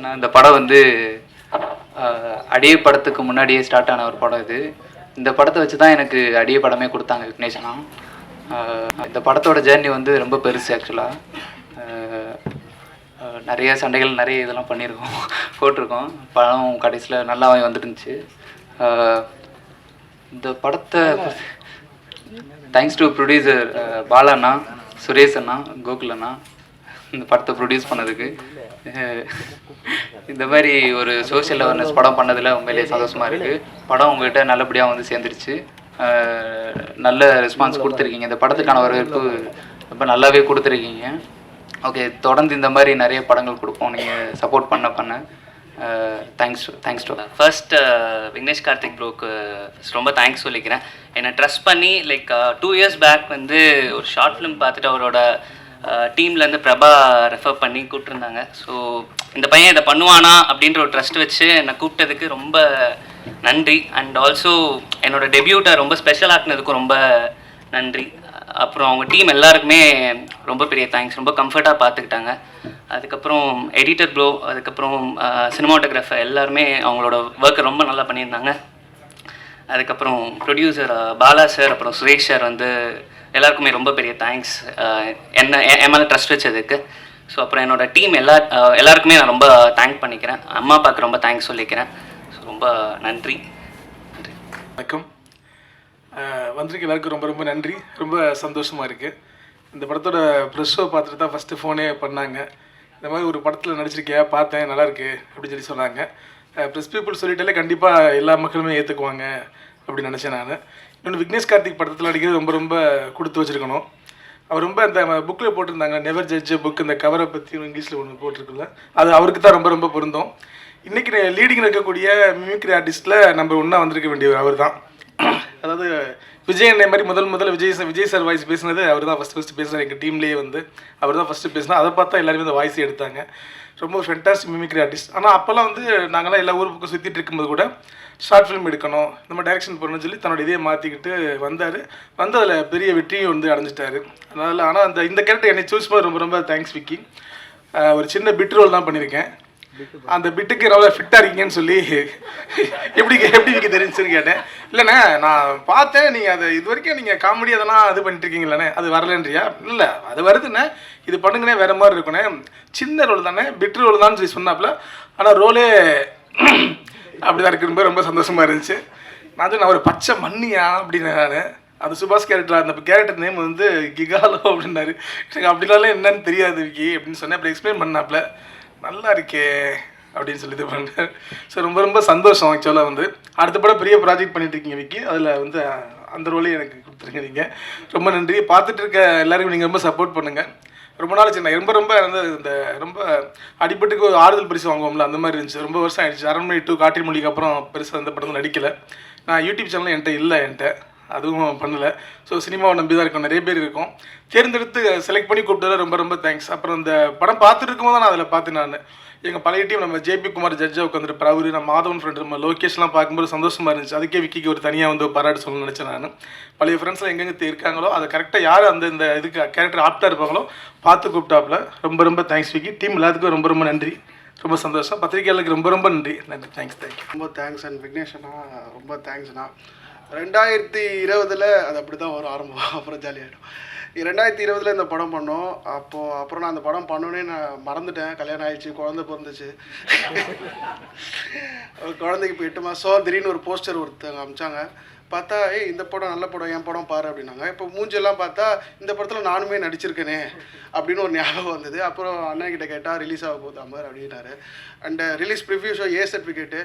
ஏன்னா இந்த படம் வந்து அடியே படத்துக்கு முன்னாடியே ஸ்டார்ட் ஆன ஒரு படம் இது. இந்த படத்தை வச்சு தான் எனக்கு அடியே படமே கொடுத்தாங்க விக்னேஷனா. இந்த படத்தோட ஜேர்னி வந்து ரொம்ப பெருசு ஆக்சுவலாக. நிறைய சண்டைகள் நிறைய இதெல்லாம் பண்ணியிருக்கோம், போட்டிருக்கோம். படம் கடைசியில் நல்லாவே வந்துருந்துச்சு. இந்த படத்தை தேங்க்ஸ் டு ப்ரொடியூசர் பாலாண்ணா, சுரேஷ் அண்ணா, கோகுல் அண்ணா இந்த படத்தை ப்ரொடியூஸ் பண்ணதுக்கு. இந்த மாதிரி ஒரு சோஷியல் அவேர்னஸ் படம் பண்ணதில் உண்மையிலேயே சந்தோஷமாக இருக்குது. படம் உங்கள்கிட்ட நல்லபடியாக வந்து சேர்ந்துருச்சு. நல்ல ரெஸ்பான்ஸ் கொடுத்துருக்கீங்க. இந்த படத்துக்கான வரவேற்பு ரொம்ப நல்லாவே கொடுத்துருக்கீங்க. ஓகே, தொடர்ந்து இந்த மாதிரி நிறைய படங்கள் கொடுப்போம் நீங்கள் சப்போர்ட் பண்ண. Thanks to first Vignesh Karthik ப்ரோக்கு ரொம்ப தேங்க்ஸ் சொல்லிக்கிறேன். என்னை ட்ரஸ்ட் பண்ணி லைக் 2 years பேக் வந்து ஒரு ஷார்ட் ஃபிலிம் பார்த்துட்டு அவரோட டீம்லேருந்து பிரபா ரெஃபர் பண்ணி கூப்பிட்டுருந்தாங்க. ஸோ இந்த பையன் இதை பண்ணுவானா அப்படின்ற ஒரு ட்ரஸ்ட் வச்சு என்னை கூப்பிட்டதுக்கு ரொம்ப நன்றி. அண்ட் ஆல்சோ என்னோடய டெபியூட்டை ரொம்ப ஸ்பெஷல் ஆக்குனதுக்கும் ரொம்ப நன்றி. அப்புறம் அவங்க டீம் எல்லாருக்குமே ரொம்ப பெரிய தேங்க்ஸ். ரொம்ப கம்ஃபர்ட்டாக பார்த்துக்கிட்டாங்க. அதுக்கப்புறம் எடிட்டர் ப்ரோ, அதுக்கப்புறம் சினிமாட்டோகிராஃபர் எல்லாருமே அவங்களோட ஒர்க்கை ரொம்ப நல்லா பண்ணியிருந்தாங்க. அதுக்கப்புறம் ப்ரொடியூசர் பாலா சார், அப்புறம் சுரேஷ் சார் வந்து எல்லாருக்குமே ரொம்ப பெரிய தேங்க்ஸ் என் மேலே ட்ரஸ்ட் வச்சதுக்கு. ஸோ அப்புறம் என்னோடய டீம் எல்லாருக்குமே நான் ரொம்ப தேங்க் பண்ணிக்கிறேன். அம்மா அப்பாவுக்கு ரொம்ப தேங்க்ஸ் சொல்லிக்கிறேன். ஸோ ரொம்ப நன்றி. வணக்கம். வந்திருக்க எல்லாருக்கும் ரொம்ப ரொம்ப நன்றி. ரொம்ப சந்தோஷமாக இருக்குது. இந்த படத்தோட ப்ரெஸ் ஷோ பார்த்துட்டு தான் ஃபஸ்ட்டு ஃபோனே பண்ணாங்க. இந்த மாதிரி ஒரு படத்தில் நடிச்சிருக்கியா, பார்த்தேன், நல்லாயிருக்கு அப்படின்னு சொல்லி சொன்னாங்க. ப்ரெஸ் பீப்புள் சொல்லிட்டாலே கண்டிப்பாக எல்லா மக்களுமே ஏற்றுக்குவாங்க அப்படின்னு நினச்சேன் நான். இன்னொன்று, விக்னேஷ் கார்த்திக் படத்தில் நடிக்கிறது ரொம்ப ரொம்ப கொடுத்து வச்சுருக்கணும். அவர் ரொம்ப அந்த புக்கில் போட்டிருந்தாங்க, நெவர் ஜட்ஜ் புக், இந்த கவரை பற்றி இங்கிலீஷில் ஒன்று போட்டிருக்குல்ல, அது அவருக்கு தான் ரொம்ப ரொம்ப பொருந்தும். இன்றைக்கி லீடிங் இருக்கக்கூடிய மிமிக்ரி ஆர்டிஸ்ட்டில் நம்பர் 1 வந்திருக்க வேண்டியவர் அவர் தான். அதாவது விஜய் அண்ணே மாதிரி முதல்ல விஜய் சார் வாய்ஸ் பேசினது அவர் தான் ஃபஸ்ட்டு பேசுகிறார். எங்கள் டீம்லேயே வந்து அவர் தான் ஃபஸ்ட்டு பேசினா. அதை பார்த்தா எல்லாருமே அந்த வாய்ஸை எடுத்தாங்க. ரொம்ப ஃபென்டாஸ்டிக் மிமிக்ரி ஆர்டிஸ்ட். ஆனால் அப்போல்லாம் வந்து நாங்களாம் எல்லா ஊர் பக்கம் சுற்றிட்டு இருக்கும்போது கூட ஷார்ட் ஃபிலிம் எடுக்கணும், இந்த மாதிரி டைரக்ஷன் பண்ணணும்னு சொல்லி தன்னோட இதே மாற்றிக்கிட்டு வந்தார். வந்து அதில் பெரிய வெற்றியும் வந்து அடைஞ்சிட்டாரு. அதனால் ஆனால் இந்த கேரக்டர் என்னை சூஸ் பண்ண ரொம்ப ரொம்ப தேங்க்ஸ் விக்கி. ஒரு சின்ன பிட் ரோல் தான் பண்ணியிருக்கேன். அந்த பிட்டுக்கு ரொம்ப ஃபிட்டாக இருக்கீங்கன்னு சொல்லி எப்படி விக்கி தெரிஞ்சுன்னு கேட்டேன். இல்லைண்ணே, நான் பார்த்தேன், நீங்கள் அதை இது வரைக்கும் நீங்கள் காமெடி அதெல்லாம் இது பண்ணிட்டுருக்கீங்களே, அது வரலன்றியா? இல்லை, அது வருதுண்ணே, இது பண்ணுங்கண்ணே, வேறு மாதிரி இருக்குண்ணே, சின்ன ரோல் தானே, பிட் ரோல் தான் சொல்லி சொன்னாப்புல. ஆனால் ரோலே அப்படி தான் இருக்குன்னு ரொம்ப சந்தோஷமாக இருந்துச்சு. நான் ஒரு பச்சை மண்ணியா அப்படின்னு நான் அந்த சுபாஷ் கேரக்டர், அந்த கேரக்டர் நேம் வந்து கிகாலோ அப்படின்னாரு. எனக்கு அப்படினாலும் என்னன்னு தெரியாது விக்கி அப்படின்னு சொன்னேன். அப்படி எக்ஸ்பிளைன் பண்ணாப்புல, நல்லா இருக்கே அப்படின்னு சொல்லி இது பண்ணேன். ஸோ ரொம்ப ரொம்ப சந்தோஷம். ஆக்சுவலாக வந்து அடுத்த படம் பெரிய ப்ராஜெக்ட் பண்ணிட்டு இருக்கீங்க விக்கி, அதில் வந்து அந்த ரோலையும் எனக்கு கொடுத்துருங்க நீங்கள். ரொம்ப நன்றி. பார்த்துட்டு இருக்க எல்லாருக்கும் நீங்கள் ரொம்ப சப்போர்ட் பண்ணுங்கள். ரொம்ப நாள் சின்ன ரொம்ப வந்து இந்த ரொம்ப அடிப்பட்டுக்கு ஒரு ஆறுதல் பரிசு வாங்குவோம்ல, அந்த மாதிரி இருந்துச்சு. ரொம்ப வருஷம் ஆயிடுச்சு. அரண்மனை 2 காற்றின் மொழிக்கு அப்புறம் பெருசாக அந்த படத்தில் நடிக்கலை. நான் யூடியூப் சேனலும் என்கிட்ட அதுவும் பண்ணலை. ஸோ சினிமாவை நம்பி தான் இருக்கும், நிறைய பேர் இருக்கும். தேர்ந்தெடுத்து செலக்ட் பண்ணி கூப்பிட்டதில் ரொம்ப ரொம்ப தேங்க்ஸ். அப்புறம் இந்த படம் பார்த்துட்டு இருக்கும்போது தான் நான் அதில் பார்த்தேன். நான் எங்கள் பழைய டீம் நம்ம ஜேபி குமார் ஜட்ஜாக உட்காந்துருப்பார், அவர் நம்ம மாதவன் ஃப்ரெண்டு, நம்ம லோகேஷ்லாம் பார்க்கும்போது சந்தோஷமாக இருந்துச்சு. அதுக்கே விக்கிக்கு ஒரு தனியாக வந்து பாராட்டு சொல்லணும்னு நினச்சேன். நான் பழைய ஃப்ரெண்ட்ஸ்லாம் எங்கெங்கே இருக்காங்களோ அதை கரெக்டாக யார் இந்த இதுக்கு கேரக்டர் ஆப்டாக இருப்பாங்களோ பார்த்து கூப்பிட்டாப்புல. ரொம்ப ரொம்ப தேங்க்ஸ் விக்கி. டீம் எல்லாத்துக்கும் ரொம்ப ரொம்ப நன்றி. ரொம்ப சந்தோஷம். பத்திரிகையாளருக்கு ரொம்ப ரொம்ப நன்றி. தேங்க்ஸ். ரொம்ப தேங்க்ஸ். அண்ட் விக்னேஷ்ண்ணா ரொம்ப தேங்க்ஸ்ண்ணா. 2020 அது அப்படி தான் வரும் ஆரம்பம், அப்புறம் ஜாலியாகிடும். 2020 இந்த படம் பண்ணோம். அப்புறம் நான் அந்த படம் பண்ணோன்னே நான் மறந்துட்டேன். கல்யாணம் ஆயிடுச்சு, குழந்தை பிறந்துச்சு. குழந்தைக்கு இப்போ 8 மாதம். திடீர்னு ஒரு போஸ்டர் ஒருத்தங்க அமிச்சாங்க. பார்த்தா இந்த படம் நல்ல படம், என் படம் பாரு அப்படின்னாங்க. இப்போ மூஞ்செல்லாம் பார்த்தா இந்த படத்தில் நானுமே நடிச்சிருக்கேனே அப்படின்னு ஒரு ஞாபகம் வந்தது. அப்புறம் அண்ணன்கிட்ட கேட்டால் ரிலீஸ் ஆக போகுது அமர் அப்படின்னாரு. And release preview show A certificate.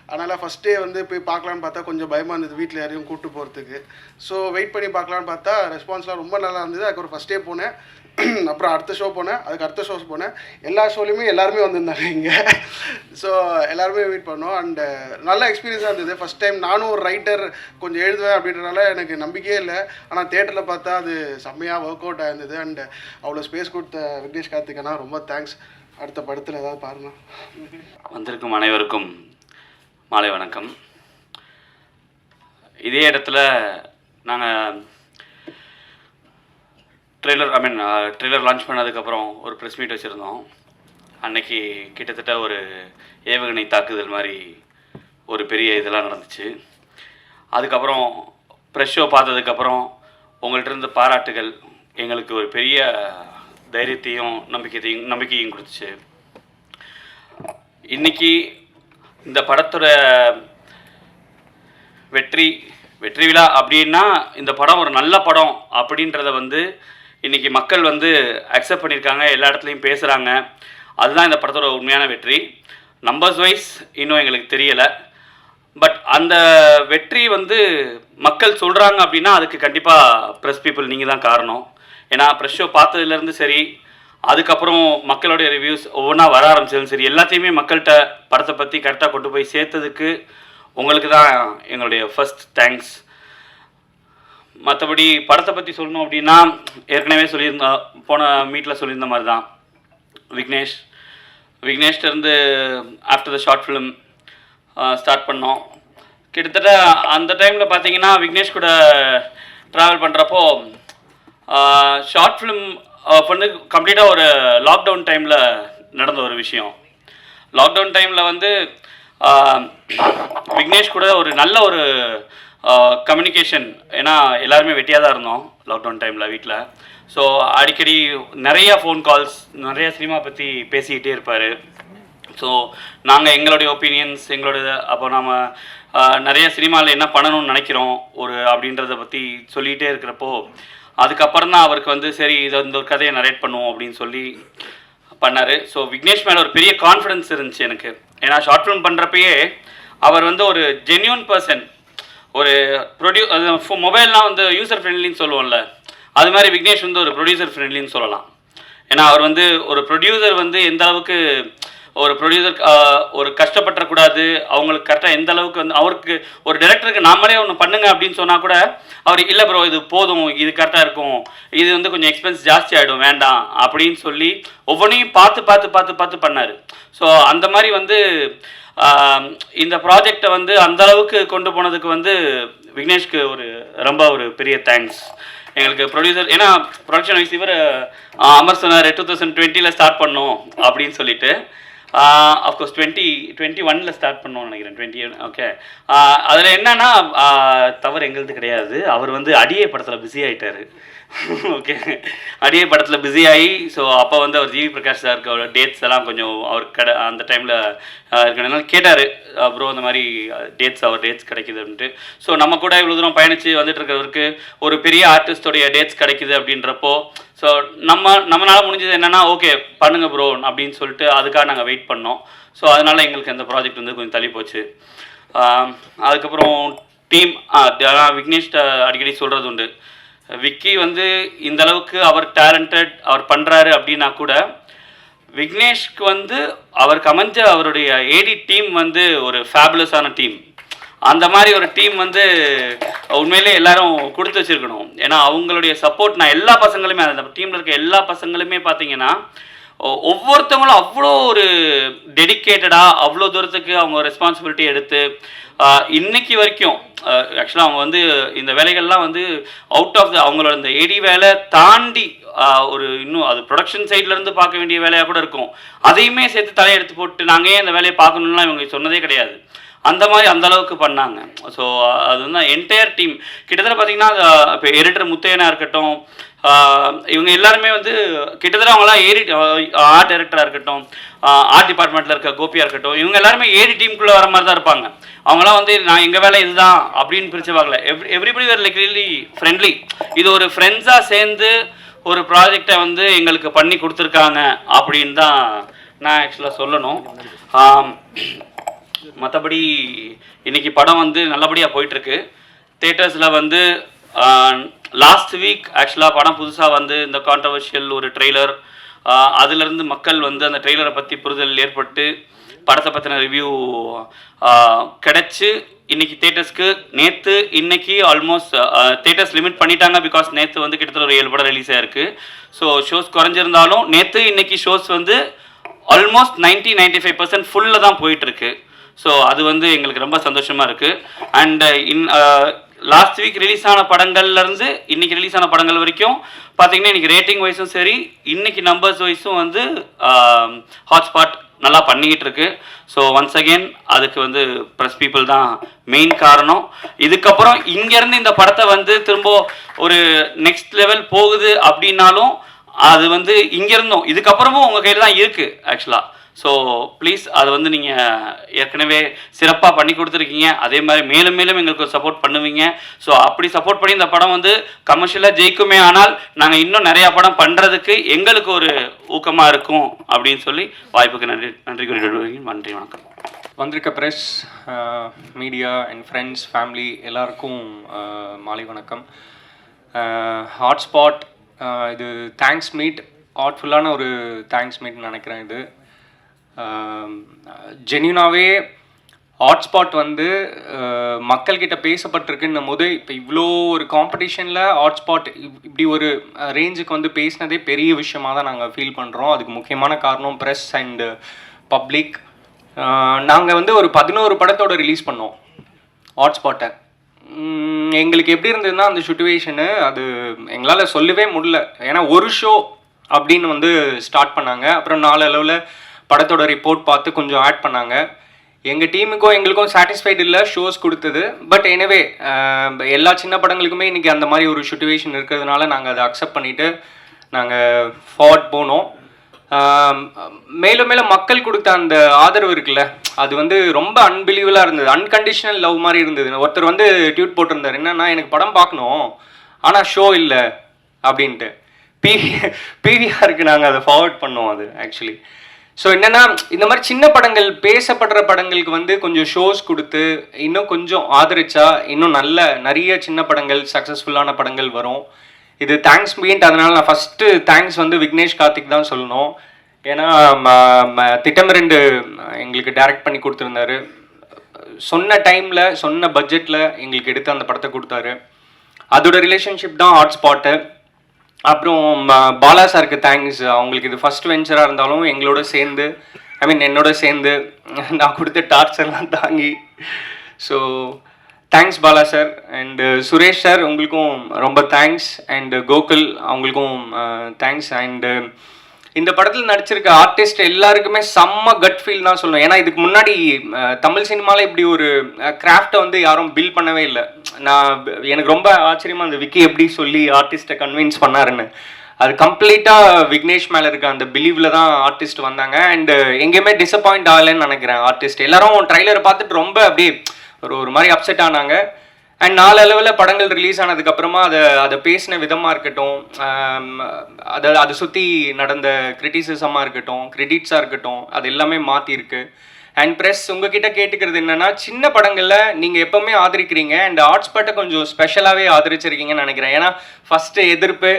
அதனால் ஃபஸ்ட்டே வந்து போய் பார்க்கலான்னு பார்த்தா கொஞ்சம் பயமாக இருந்தது வீட்டில் யாரையும் கூப்பிட்டு போகிறதுக்கு. ஸோ வெயிட் பண்ணி பார்க்கலான்னு பார்த்தா ரெஸ்பான்ஸ்லாம் ரொம்ப நல்லா இருந்தது. அதுக்கப்புறம் ஃபஸ்ட்டே போனேன். அப்புறம் அடுத்த ஷோ போனேன். அதுக்கு அடுத்த ஷோஸ் போனேன். எல்லா ஷோலையுமே எல்லாருமே வந்திருந்தாங்க இங்கே. ஸோ எல்லாருமே வெயிட் பண்ணோம். அண்டு நல்ல எக்ஸ்பீரியன்ஸாக இருந்தது. ஃபஸ்ட் டைம் நானும் ஒரு ரைட்டர், கொஞ்சம் எழுதுவேன் அப்படின்றனால எனக்கு நம்பிக்கையே இல்லை. ஆனால் தேட்டரில் பார்த்தா அது செம்மையாக ஒர்க் அவுட் ஆயிருந்தது. அண்டு அவ்வளோ ஸ்பேஸ் கொடுத்த விக்னேஷ் கார்த்திகனா ரொம்ப தேங்க்ஸ். அடுத்த படத்தில் ஏதாவது பாருங்கள். வந்திருக்கும் அனைவருக்கும் மாலை வணக்கம். இதே இடத்துல நாங்கள் ட்ரெய்லர் லான்ச் பண்ணதுக்கப்புறம் ஒரு ப்ரெஸ் மீட் வச்சுருந்தோம். அன்னைக்கு கிட்டத்தட்ட ஒரு ஏவுகணை தாக்குதல் மாதிரி ஒரு பெரிய இதெல்லாம் நடந்துச்சு. அதுக்கப்புறம் ப்ரெஷ் ஷோ பார்த்ததுக்கப்புறம் உங்கள்கிட்ட இருந்த பாராட்டுகள் எங்களுக்கு ஒரு பெரிய தைரியத்தையும் நம்பிக்கையும் கொடுத்துச்சு. இன்றைக்கி இந்த படத்தோட வெற்றி விழா அப்படின்னா இந்த படம் ஒரு நல்ல படம் அப்படின்றத இன்றைக்கி மக்கள் அக்செப்ட் பண்ணியிருக்காங்க, எல்லா இடத்துலையும் பேசுகிறாங்க. அதுதான் இந்த படத்தோட உண்மையான வெற்றி. நம்பர்ஸ் வைஸ் இன்னும் எங்களுக்கு தெரியலை, பட் அந்த வெற்றி மக்கள் சொல்கிறாங்க அப்படின்னா அதுக்கு கண்டிப்பாக ப்ரெஸ் பீப்புள் நீங்கள் தான் காரணம். ஏன்னா ப்ரெஸ் ஷோ பார்த்ததுலேருந்து சரி, அதுக்கப்புறம் மக்களுடைய ரிவ்யூஸ் ஒவ்வொன்றா வர ஆரம்பிச்சதும் சரி, எல்லாத்தையுமே மக்கள்கிட்ட படத்தை பற்றி கரெக்டாக கொண்டு போய் சேர்த்ததுக்கு உங்களுக்கு தான் எங்களுடைய ஃபர்ஸ்ட் தேங்க்ஸ். மற்றபடி படத்தை பற்றி சொல்லணும் அப்படின்னா ஏற்கனவே போன மீட்டில் சொல்லியிருந்த மாதிரி தான், விக்னேஷ்டேருந்து after the short film start பண்ணோம். கிட்டத்தட்ட அந்த டைமில் பார்த்தீங்கன்னா விக்னேஷ் கூட ட்ராவல் பண்ணுறப்போ ஷார்ட் ஃபிலிம் கம்ப்ளீட்டாக ஒரு லாக்டவுன் டைமில் நடந்த ஒரு விஷயம். லாக்டவுன் டைமில் விக்னேஷ் கூட ஒரு நல்ல ஒரு கம்யூனிகேஷன், ஏன்னா எல்லாருமே வெட்டியாக தான் இருந்தோம் லாக்டவுன் டைமில் வீட்டில். ஸோ அடிக்கடி நிறையா ஃபோன் கால்ஸ், நிறையா சினிமா பற்றி பேசிக்கிட்டே இருப்பார். ஸோ நாங்கள் எங்களுடைய ஒப்பீனியன்ஸ், அப்போ நம்ம நிறைய சினிமாவில் என்ன பண்ணணும்னு நினைக்கிறோம் அப்படின்றத பற்றி சொல்லிகிட்டே இருக்கிறப்போ அதுக்கப்புறம் தான் அவருக்கு சரி இந்த ஒரு கதையை நரேட் பண்ணுவோம் அப்படின்னு சொல்லி பண்ணார். ஸோ விக்னேஷ் மேலே ஒரு பெரிய கான்ஃபிடென்ஸ் இருந்துச்சு எனக்கு. ஏன்னா ஷார்ட் ஃபிலிம் பண்ணுறப்பயே அவர் ஒரு ஜென்யூன் பர்சன். ஒரு மொபைல்லாம் யூசர் ஃப்ரெண்ட்லின்னு சொல்லுவோம்ல, அது மாதிரி விக்னேஷ் ஒரு ப்ரொடியூசர் ஃப்ரெண்ட்லின்னு சொல்லலாம். ஏன்னா அவர் ஒரு ப்ரொடியூசர் எந்த அளவுக்கு ஒரு ப்ரொடியூசர் ஒரு கஷ்டப்படக்கூடாது, அவங்களுக்கு கரெக்டாக எந்த அளவுக்கு அவருக்கு ஒரு டைரக்டருக்கு நாமளே ஒன்று பண்ணுங்க அப்படின்னு சொன்னால் கூட அவர் இல்லை ப்ரோ இது போதும், இது கரெக்டாக இருக்கும், இது கொஞ்சம் எக்ஸ்பென்ஸ் ஜாஸ்தி ஆகிடும் வேண்டாம் அப்படின்னு சொல்லி ஒவ்வொன்றையும் பார்த்து பார்த்து பார்த்து பார்த்து பண்ணார். ஸோ அந்த மாதிரி இந்த ப்ராஜெக்டை அந்த அளவுக்கு கொண்டு போனதுக்கு விக்னேஷ்க்கு ரொம்ப ஒரு பெரிய தேங்க்ஸ். எங்களுக்கு ப்ரொடியூசர், ஏன்னா ப்ரொடக்ஷன் வைஸ் இவர் அமர் சொன்னார் 2020 ஸ்டார்ட் பண்ணோம் அப்படின்னு சொல்லிட்டு. அஃப்கோர்ஸ் 2021 ஸ்டார்ட் பண்ணோம்னு நினைக்கிறேன், 20 ஓகே. அதில் என்னன்னா தவறு எங்களுது கிடையாது, அவர் அடியே படத்தில் பிஸி ஆகிட்டார். ஓகே, அடியே படத்தில் பிஸி ஆகி, ஸோ அப்போ அவர் ஜிவி பிரகாஷ் சாருக்கு டேட்ஸ் எல்லாம் கொஞ்சம் அவர் அந்த டைமில் இருக்கனால கேட்டார், ப்ரோ இந்த மாதிரி டேட்ஸ் கிடைக்குதுன்ட்டு. ஸோ நம்ம கூட இவ்வளோ தூரம் பயணித்து வந்துட்டு இருக்கிறவருக்கு ஒரு பெரிய ஆர்டிஸ்டோடைய டேட்ஸ் கிடைக்குது அப்படின்றப்போ ஸோ நம்மளால் முடிஞ்சது என்னென்னா ஓகே பண்ணுங்க ப்ரோ அப்படின்னு சொல்லிட்டு அதுக்காக நாங்கள் வெயிட் பண்ணோம். ஸோ அதனால் எங்களுக்கு அந்த ப்ராஜெக்ட் கொஞ்சம் தள்ளி போச்சு. அதுக்கப்புறம் டீம் விக்னேஷ் அடிக்கடி சொல்கிறது உண்டு, விக்கி இந்த அளவுக்கு அவர் டேலண்டட், அவர் பண்ணுறாரு அப்படின்னா கூட விக்னேஷ்க்கு அவருக்கு அமைஞ்ச அவருடைய ஏடி டீம் ஒரு ஃபேபுலஸான டீம். அந்த மாதிரி ஒரு டீம் உண்மையிலே எல்லாரும் கொடுத்து வச்சிருக்கணும். ஏன்னா அவங்களுடைய சப்போர்ட், நான் எல்லா பசங்களுமே அந்த டீமில் இருக்க எல்லா பசங்களுமே பார்த்தீங்கன்னா ஒவ்வொருத்தவங்களும் அவ்வளோ ஒரு டெடிக்கேட்டடாக அவ்வளோ தூரத்துக்கு அவங்க ரெஸ்பான்சிபிலிட்டி எடுத்து இன்னைக்கு வரைக்கும் ஆக்சுவலாக அவங்க இந்த வேலைகள்லாம் அவுட் ஆஃப் அவங்களோட இந்த ஏடி வேலை தாண்டி ஒரு இன்னும் அது ப்ரொடக்ஷன் சைட்லேருந்து பார்க்க வேண்டிய வேலையாக கூட இருக்கும், அதையுமே சேர்த்து தலையெடுத்து போட்டு நாங்கள் ஏன் இந்த வேலையை பார்க்கணும்லாம் இவங்க சொன்னதே கிடையாது. அந்த மாதிரி அந்த அளவுக்கு பண்ணாங்க. ஸோ அது என்டையர் டீம் கிட்டத்தட்ட பார்த்தீங்கன்னா இப்போ எடிட்டர் முத்தையனா இருக்கட்டும், இவங்க எல்லாருமே கிட்டத்தட்ட அவங்களாம் ஆர்ட் டைரக்டராக இருக்கட்டும், ஆர்ட் டிபார்ட்மெண்ட்டில் இருக்க கோபியாக இருக்கட்டும், இவங்க எல்லாருமே ஏடி டீமுக்குள்ளே வர மாதிரி தான் இருப்பாங்க. அவங்களாம் நான் எங்கள் வேலை இதுதான் அப்படின்னு பிரித்து பார்க்கல. எவ்ரிபடி வேர் லைக் ரியலி ஃப்ரெண்ட்லி. இது ஒரு ஃப்ரெண்ட்ஸாக சேர்ந்து ஒரு ப்ராஜெக்டை எங்களுக்கு பண்ணி கொடுத்துருக்காங்க அப்படின்னு தான் நான் ஆக்சுவலாக சொல்லணும். மற்றபடி இன்றைக்கி படம் நல்லபடியாக போயிட்டுருக்கு. தேட்டர்ஸில் லாஸ்ட் வீக் ஆக்சுவலாக படம் புதுசாக இந்த கான்ட்ரவர்ஷியல் ஒரு ட்ரெய்லர், அதிலிருந்து மக்கள் அந்த ட்ரெய்லரை பற்றி புரிதல் ஏற்பட்டு படத்தை பற்றின ரிவ்யூ கிடச்சி இன்றைக்கி தேட்டர்ஸ்க்கு இன்னைக்கு ஆல்மோஸ்ட் தேட்டர்ஸ் லிமிட் பண்ணிட்டாங்க. பிகாஸ் நேற்று கிட்டத்தட்ட ஒரு 7 படம் ரிலீஸ் ஆகிருக்கு. ஸோ ஷோஸ் குறைஞ்சிருந்தாலும் இன்னைக்கு ஷோஸ் ஆல்மோஸ்ட் 90-95% ஃபுல்லில் தான் போயிட்டுருக்கு. ஸோ அது எங்களுக்கு ரொம்ப சந்தோஷமாக இருக்குது. அண்ட் லாஸ்ட் வீக் ரிலீஸ் ஆன படங்கள்லேருந்து இன்றைக்கி ரிலீஸ் ஆன படங்கள் வரைக்கும் பார்த்தீங்கன்னா இன்றைக்கி ரேட்டிங் வைஸும் சரி, இன்றைக்கி நம்பர்ஸ் வைஸும் வந்து ஹாட்ஸ்பாட் நல்லா பண்ணிக்கிட்டு இருக்கு. ஸோ ஒன்ஸ் அகெயின் அதுக்கு வந்து ப்ரெஸ் பீப்புள் தான் மெயின் காரணம். இதுக்கப்புறம் இங்கேருந்து இந்த படத்தை வந்து திரும்ப ஒரு நெக்ஸ்ட் லெவல் போகுது அப்படின்னாலும் அது வந்து இங்கேருந்தும் இதுக்கப்புறமும் உங்கள் கையில் தான் இருக்குது ஆக்சுவலாக. ஸோ ப்ளீஸ் அதை வந்து நீங்கள் ஏற்கனவே சிறப்பாக பண்ணி கொடுத்துருக்கீங்க, அதே மாதிரி மேலும் மேலும் எங்களுக்கு சப்போர்ட் பண்ணுவீங்க. ஸோ அப்படி சப்போர்ட் பண்ணி இந்த படம் வந்து கமர்ஷியலாக ஜெயிக்குமே ஆனால் நாங்கள் இன்னும் நிறையா படம் பண்ணுறதுக்கு எங்களுக்கு ஒரு ஊக்கமாக இருக்கும் அப்படின்னு சொல்லி வாய்ப்புக்கு நன்றி கூறிடுவீங்க. நன்றி, வணக்கம். வந்திருக்க press, media and friends, family எல்லாருக்கும் மாலை வணக்கம். ஹாட்ஸ்பாட் இது தேங்க்ஸ் மீட், ஹார்ட்ஃபுல்லான ஒரு தேங்க்ஸ் மீட்னு நினைக்கிறேன். இது ஜென்யூனாகவே ஹாட்ஸ்பாட் வந்து மக்கள்கிட்ட பேசப்பட்டிருக்குன்னும் போது இப்போ இவ்வளோ ஒரு காம்படிஷனில் ஹாட்ஸ்பாட் இப்படி ஒரு ரேஞ்சுக்கு வந்து பேசினதே பெரிய விஷயமாக தான் நாங்கள் ஃபீல் பண்ணுறோம். அதுக்கு முக்கியமான காரணம் ப்ரெஸ் அண்டு பப்ளிக். நாங்கள் வந்து ஒரு 11 படத்தோட ரிலீஸ் பண்ணோம் ஹாட்ஸ்பாட்டை. எங்களுக்கு எப்படி இருந்ததுன்னா அந்த சுச்சுவேஷனு அது எங்களால் சொல்லவே முடியல. ஏன்னா ஒரு ஷோ அப்படின்னு வந்து ஸ்டார்ட் பண்ணாங்க, அப்புறம் 4 அளவில் படத்தோட ரிப்போர்ட் பார்த்து கொஞ்சம் ஆட் பண்ணாங்க. எங்கள் டீமுக்கும் எங்களுக்கும் சாட்டிஸ்ஃபைடு இல்லை ஷோஸ் கொடுத்தது. பட் எனிவே எல்லா சின்ன படங்களுக்குமே இன்றைக்கி அந்த மாதிரி ஒரு சுச்சுவேஷன் இருக்கிறதுனால நாங்கள் அதை அக்செப்ட் பண்ணிவிட்டு நாங்கள் ஃபார்வர்ட் போனோம். மேலும் மேலும் மக்கள் கொடுத்த அந்த ஆதரவு இருக்குல்ல, அது வந்து ரொம்ப அன்பிலீவலாக இருந்தது. அன்கண்டிஷனல் லவ் மாதிரி இருந்தது. ஒருத்தர் வந்து ட்வீட் போட்டிருந்தார், என்னன்னா எனக்கு படம் பார்க்கணும் ஆனால் ஷோ இல்லை அப்படின்ட்டு. பிவிஆருக்கு நாங்கள் அதை ஃபார்வர்ட் பண்ணோம் அது ஆக்சுவலி. ஸோ என்னென்னா இந்த மாதிரி சின்ன படங்கள், பேசப்படுற படங்களுக்கு வந்து கொஞ்சம் ஷோஸ் கொடுத்து இன்னும் கொஞ்சம் ஆதரிச்சா இன்னும் நிறைய சின்ன படங்கள், சக்ஸஸ்ஃபுல்லான படங்கள் வரும். இது தேங்க்ஸ் மீட். அதனால் நான் ஃபஸ்ட்டு தேங்க்ஸ் வந்து விக்னேஷ் கார்த்திக் தான் சொல்லணும். ஏன்னா திட்டம் 2 எங்களுக்கு டைரக்ட் பண்ணி கொடுத்துருந்தாரு. சொன்ன டைமில் சொன்ன பட்ஜெட்டில் எங்களுக்கு எடுத்து அந்த படத்தை கொடுத்தாரு. அதோட ரிலேஷன்ஷிப் தான் ஹாட்ஸ்பாட்டு. அப்புறம் பாலா சாருக்கு தேங்க்ஸ். அவங்களுக்கு இது ஃபஸ்ட் வெஞ்சராக இருந்தாலும் எங்களோட சேர்ந்து, என்னோட சேர்ந்து நான் கொடுத்த டார்ச்சர்லாம் தாங்கி. So thanks Bala sir. And Suresh sir உங்களுக்கும் ரொம்ப தேங்க்ஸ். அண்டு கோகுல் அவங்களுக்கும் தேங்க்ஸ். அண்டு இந்த படத்தில் நடிச்சிருக்க ஆர்டிஸ்ட் எல்லாருக்குமே செம்ம கட் ஃபீல் தான் சொல்லணும். ஏன்னா இதுக்கு முன்னாடி தமிழ் சினிமாவில் இப்படி ஒரு கிராஃப்டை வந்து யாரும் பில்ட் பண்ணவே இல்லை. எனக்கு ரொம்ப ஆச்சரியமாக அந்த விக்கி எப்படி சொல்லி ஆர்டிஸ்ட்டை கன்வின்ஸ் பண்ணாருன்னு. அது கம்ப்ளீட்டாக விக்னேஷ் மேலே இருக்க அந்த பிலீவில் தான் ஆர்டிஸ்ட் வந்தாங்க. அண்டு எங்கேயுமே டிசப்பாயிண்ட் ஆகலைன்னு நினைக்கிறேன் ஆர்டிஸ்ட். எல்லாரும் ட்ரைலரை பார்த்துட்டு ரொம்ப அப்படியே ஒரு மாதிரி அப்செட் ஆனாங்க. அண்ட் 4 அளவில் படங்கள் ரிலீஸ் ஆனதுக்கப்புறமா அதை பேசின விதமாக இருக்கட்டும், அதை சுற்றி நடந்த கிரிட்டிசிசமாக இருக்கட்டும், கிரெடிட்ஸாக இருக்கட்டும், அது எல்லாமே மாற்றிருக்கு. அண்ட் ப்ரெஸ் உங்ககிட்ட கேட்டுக்கிறது என்னென்னா, சின்ன படங்களில் நீங்கள் எப்போவுமே ஆதரிக்கிறீங்க அண்ட் ஹாட்ஸ்பாட்டை கொஞ்சம் ஸ்பெஷலாகவே ஆதரிச்சிருக்கீங்கன்னு நினைக்கிறேன். ஏன்னா ஃபஸ்ட்டு எதிர்ப்பு,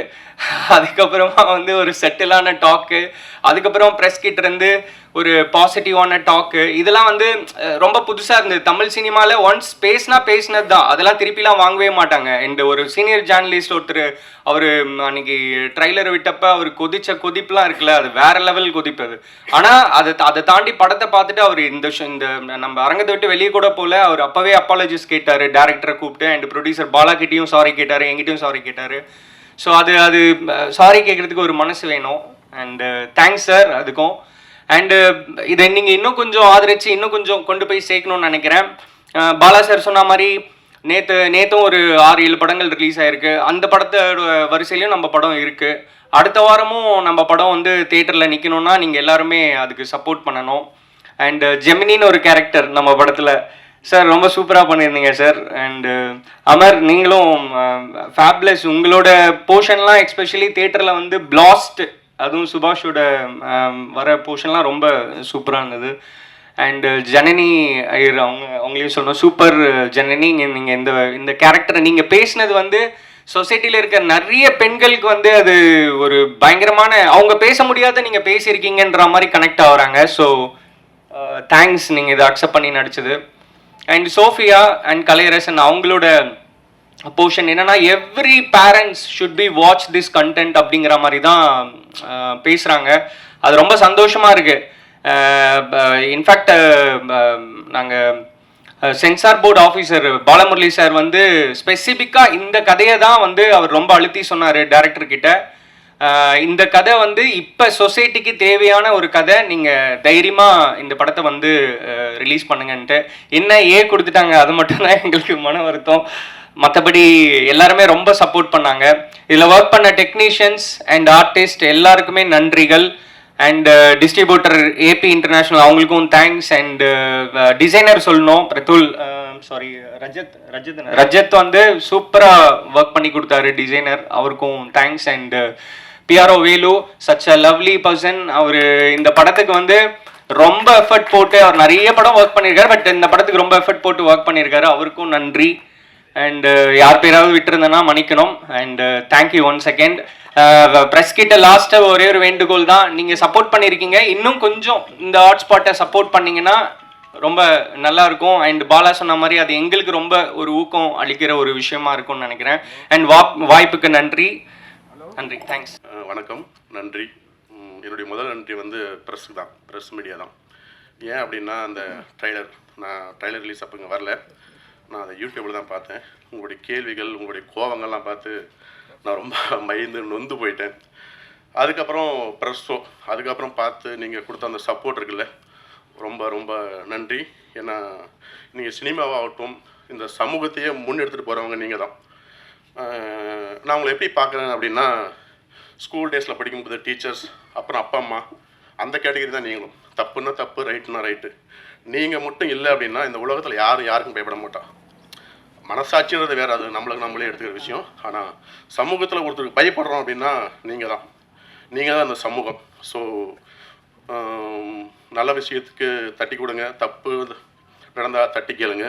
அதுக்கப்புறமா வந்து ஒரு செட்டிலான டாக்கு, அதுக்கப்புறம் ப்ரெஸ் கிட்டேருந்து ஒரு பாசிட்டிவான டாக்கு, இதெல்லாம் வந்து ரொம்ப புதுசாக இருந்தது. தமிழ் சினிமாவில் ஒன்ஸ் பேசினது தான், அதெல்லாம் திருப்பிலாம் வாங்கவே மாட்டாங்க. அண்ட் ஒரு சீனியர் ஜேர்னலிஸ்ட் ஒருத்தர் அவர் அன்னைக்கு ட்ரைலர் விட்டப்போ அவர் கொதிச்ச கொதிப்புலாம் இருக்குல்ல, அது வேற லெவல் கொதிப்பு அது. ஆனால் அதை தாண்டி படத்தை பார்த்துட்டு அவர் இந்த நம்ம அரங்கத்தை விட்டு வெளியே கூட போல, அவர் அப்போவே அப்பாலஜிஸ் கேட்டார் டேரக்டரை கூப்பிட்டு. அண்ட் ப்ரொடியூசர் பாலா கிட்டேயும் சாரி கேட்டார், எங்கிட்டையும் சாரி கேட்டார். ஸோ அது சாரி கேட்குறதுக்கு ஒரு மனசு வேணும். அண்டு தேங்க்ஸ் சார் அதுக்கும். அண்டு இதை நீங்கள் இன்னும் கொஞ்சம் ஆதரித்து இன்னும் கொஞ்சம் கொண்டு போய் சேர்க்கணும்னு நினைக்கிறேன். பாலா சார் சொன்ன மாதிரி நேற்றும் ஒரு 6-7 படங்கள் ரிலீஸ் ஆகிருக்கு. அந்த படத்தோட வரிசையிலையும் நம்ம படம் இருக்குது. அடுத்த வாரமும் நம்ம படம் வந்து தியேட்டரில் நிற்கணும்னா நீங்கள் எல்லாருமே அதுக்கு சப்போர்ட் பண்ணணும். அண்டு ஜெமினின்னு ஒரு கேரக்டர் நம்ம படத்தில் சார் ரொம்ப சூப்பராக பண்ணியிருந்தீங்க சார். அண்டு அமர் நீங்களும் ஃபேப்லெஸ். உங்களோட போர்ஷன்லாம் எஸ்பெஷலி தியேட்டரில் வந்து பிளாஸ்ட், அதுவும் சுபாஷோட வர போர்ஷன்லாம் ரொம்ப சூப்பராக இருந்தது. அண்டு ஜனனி ஐயர் அவங்களையும் சொல்லணும், சூப்பர் ஜனனி. நீங்கள் இந்த கேரக்டரை நீங்கள் பேசினது வந்து சொசைட்டியில் இருக்க நிறைய பெண்களுக்கு வந்து அது ஒரு பயங்கரமான, அவங்க பேச முடியாத நீங்கள் பேசியிருக்கீங்கன்ற மாதிரி கனெக்ட் ஆகுறாங்க. ஸோ தேங்க்ஸ் நீங்கள் இதை அக்செப்ட் பண்ணி நடிச்சது. அண்ட் சோஃபியா அண்ட் கலையரசன் அவங்களோட போர்ஷன் என்னன்னா, every parents should be watch this content அப்படிங்கிற மாதிரி தான் பேசுகிறாங்க. அது ரொம்ப சந்தோஷமாக இருக்குது. இன்ஃபேக்ட் நாங்கள் censor board officer Balamurali sir வந்து ஸ்பெசிஃபிக்காக இந்த கதையை தான் வந்து அவர் ரொம்ப அழுத்தி சொன்னார் டைரக்டர் கிட்ட. இந்த கதை வந்து இப்போ சொசைட்டிக்கு தேவையான ஒரு கதை, நீங்கள் தைரியமாக இந்த படத்தை வந்து ரிலீஸ் பண்ணுங்கன்ட்டு. என்ன கொடுத்துட்டாங்க, அது மட்டும்தான் எங்களுக்கு மன வருத்தம். மற்றபடி எல்லாருமே ரொம்ப சப்போர்ட் பண்ணாங்க. இதில் ஒர்க் பண்ண டெக்னீஷியன்ஸ் அண்ட் ஆர்டிஸ்ட் எல்லாருக்குமே நன்றிகள். அண்ட் டிஸ்ட்ரிபியூட்டர் ஏபி இன்டர்நேஷ்னல் அவங்களுக்கும் தேங்க்ஸ். அண்ட் டிசைனர் சொல்லணும், பிரதுல் சாரி ரஜத் வந்து சூப்பராக ஒர்க் பண்ணி கொடுத்தாரு டிசைனர், அவருக்கும் thanks. And PRO Velu such a lovely person. அவர் இந்த படத்துக்கு வந்து ரொம்ப எஃபர்ட் போட்டு, அவர் நிறைய படம் ஒர்க் பண்ணியிருக்காரு, பட் இந்த படத்துக்கு ரொம்ப எஃபர்ட் போட்டு ஒர்க் பண்ணியிருக்காரு, அவருக்கும் நன்றி. அண்ட் யார் பேராவது விட்டுருந்தேன்னா மன்னிக்கணும். And thank you one second. Press கிட்ட லாஸ்ட்டாக ஒரே ஒரு வேண்டுகோள் தான், நீங்கள் சப்போர்ட் பண்ணியிருக்கீங்க, இன்னும் கொஞ்சம் இந்த ஹாட்ஸ்பாட்டை சப்போர்ட் பண்ணிங்கன்னா ரொம்ப நல்லா இருக்கும். அண்ட் பாலா சொன்ன மாதிரி அது எங்களுக்கு ரொம்ப ஒரு ஊக்கம் அளிக்கிற ஒரு விஷயமா இருக்கும்னு நினைக்கிறேன். அண்ட் வாய்ப்புக்கு நன்றி. தேங்க்ஸ். வணக்கம், நன்றி. என்னுடைய முதல் நன்றி வந்து ப்ரெஸ்ஸுக்கு தான், ப்ரெஸ் மீடியா தான். ஏன் அப்படின்னா அந்த நான் ட்ரைலர் ரிலீஸ் அப்போ இங்கே வரல, நான் அதை யூடியூப்பில் தான் பார்த்தேன். உங்களுடைய கேள்விகள், உங்களுடைய கோவங்கள்லாம் பார்த்து நான் ரொம்ப மயந்து நொந்து போயிட்டேன். அதுக்கப்புறம் ப்ரெஸ்ஸோ அதுக்கப்புறம் பார்த்து நீங்கள் கொடுத்த அந்த சப்போர்ட் இருக்குல்ல, ரொம்ப ரொம்ப நன்றி. ஏன்னா நீங்கள் சினிமாவாகட்டும் இந்த சமூகத்தையே முன்னெடுத்துகிட்டு போகிறவங்க நீங்கள் தான். நான் உங்களை எப்படி பார்க்குறேன் அப்படின்னா, ஸ்கூல் டேஸில் படிக்கும்போது டீச்சர்ஸ், அப்புறம் அப்பா அம்மா, அந்த கேட்டகரி தான் நீங்களும். தப்புன்னா தப்பு, ரைட்டுனா ரைட்டு. நீங்கள் மட்டும் இல்லை அப்படின்னா இந்த உலகத்தில் யாருக்கும் பயப்பட மாட்டா. மனசாட்சின்றது வேறு, அது நம்மளே எடுத்துக்கிற விஷயம். ஆனால் சமூகத்தில் ஒருத்தருக்கு பயப்படுறோம் அப்படின்னா நீங்கள் தான் அந்த சமூகம். ஸோ நல்ல விஷயத்துக்கு தட்டி கொடுங்க, தப்பு நடந்தால் தட்டி கேளுங்க.